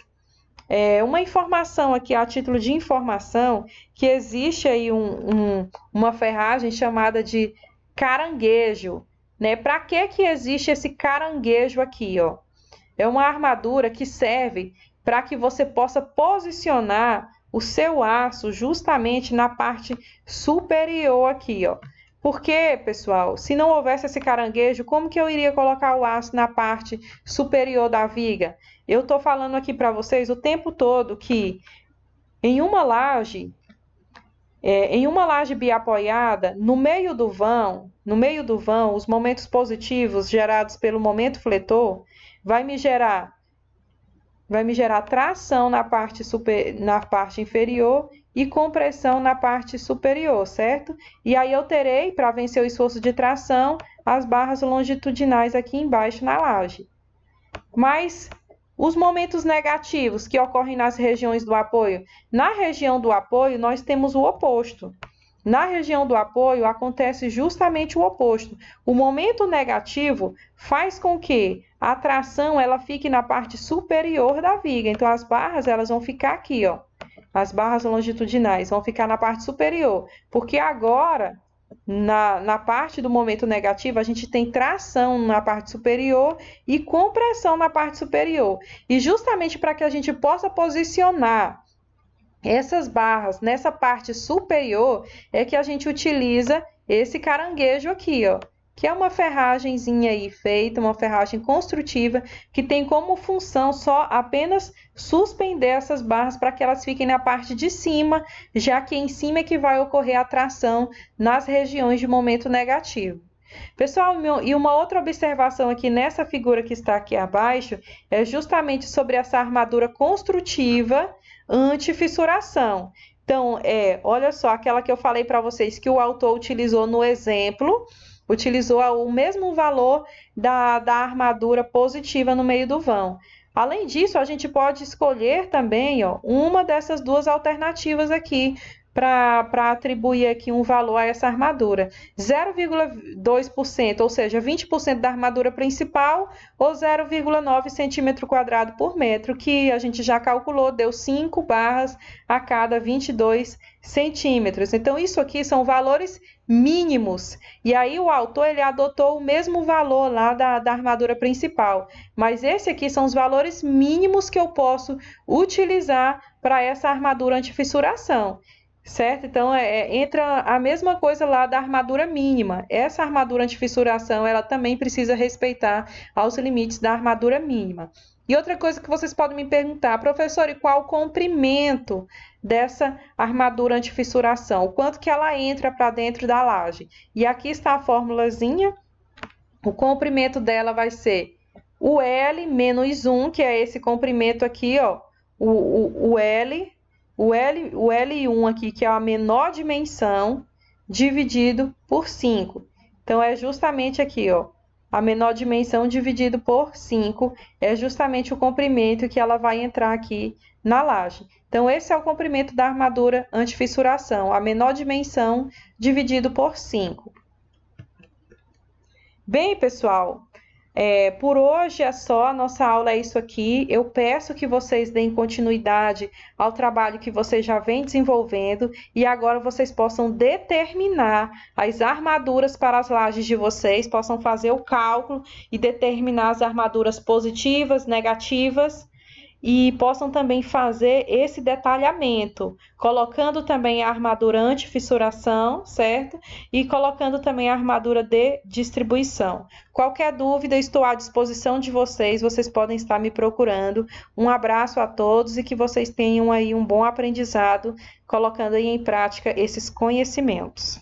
uma informação aqui, a título de informação, que existe aí uma ferragem chamada de caranguejo, né? Para que existe esse caranguejo aqui, ó? É uma armadura que serve para que você possa posicionar o seu aço justamente na parte superior aqui, ó. Porque, pessoal, se não houvesse esse caranguejo, como que eu iria colocar o aço na parte superior da viga? Eu estou falando aqui para vocês o tempo todo que em uma laje biapoiada, no meio do vão, os momentos positivos gerados pelo momento fletor vai me gerar tração na parte inferior e compressão na parte superior, certo? E aí eu terei, para vencer o esforço de tração, as barras longitudinais aqui embaixo na laje. Mas os momentos negativos que ocorrem nas regiões do apoio, na região do apoio nós temos o oposto. Na região do apoio acontece justamente o oposto. O momento negativo faz com que a tração ela fique na parte superior da viga. Então as barras elas vão ficar aqui, ó. As barras longitudinais vão ficar na parte superior, porque agora na parte do momento negativo a gente tem tração na parte superior e compressão na parte superior. E justamente para que a gente possa posicionar essas barras nessa parte superior é que a gente utiliza esse caranguejo aqui, ó, que é uma ferragemzinha aí feita, uma ferragem construtiva que tem como função só apenas suspender essas barras para que elas fiquem na parte de cima, já que em cima é que vai ocorrer a tração nas regiões de momento negativo. Pessoal, e uma outra observação aqui nessa figura que está aqui abaixo é justamente sobre essa armadura construtiva anti-fissuração. Então, olha só, aquela que eu falei para vocês que o autor utilizou no exemplo, utilizou o mesmo valor da armadura positiva no meio do vão. Além disso, a gente pode escolher também, ó, uma dessas duas alternativas aqui, para atribuir aqui um valor a essa armadura. 0,2%, ou seja, 20% da armadura principal, ou 0,9 centímetro quadrado por metro, que a gente já calculou, deu 5 barras a cada 22 centímetros. Então, isso aqui são valores mínimos. E aí o autor ele adotou o mesmo valor lá da armadura principal. Mas esse aqui são os valores mínimos que eu posso utilizar para essa armadura antifissuração. Certo? Então, entra a mesma coisa lá da armadura mínima. Essa armadura antifissuração, ela também precisa respeitar aos limites da armadura mínima. E outra coisa que vocês podem me perguntar, professor, e qual o comprimento dessa armadura antifissuração? O quanto que ela entra para dentro da laje? E aqui está a formulazinha. O comprimento dela vai ser o L menos 1, que é esse comprimento aqui, ó, o L1 aqui, que é a menor dimensão, dividido por 5. Então, é justamente aqui, ó, a menor dimensão dividido por 5 é justamente o comprimento que ela vai entrar aqui na laje. Então, esse é o comprimento da armadura antifissuração, a menor dimensão dividido por 5. Bem, pessoal, por hoje é só, a nossa aula é isso aqui. Eu peço que vocês deem continuidade ao trabalho que vocês já vêm desenvolvendo e agora vocês possam determinar as armaduras para as lajes de vocês, possam fazer o cálculo e determinar as armaduras positivas, negativas e possam também fazer esse detalhamento, colocando também a armadura anti-fissuração, certo? E colocando também a armadura de distribuição. Qualquer dúvida, estou à disposição de vocês, vocês podem estar me procurando. Um abraço a todos e que vocês tenham aí um bom aprendizado, colocando aí em prática esses conhecimentos.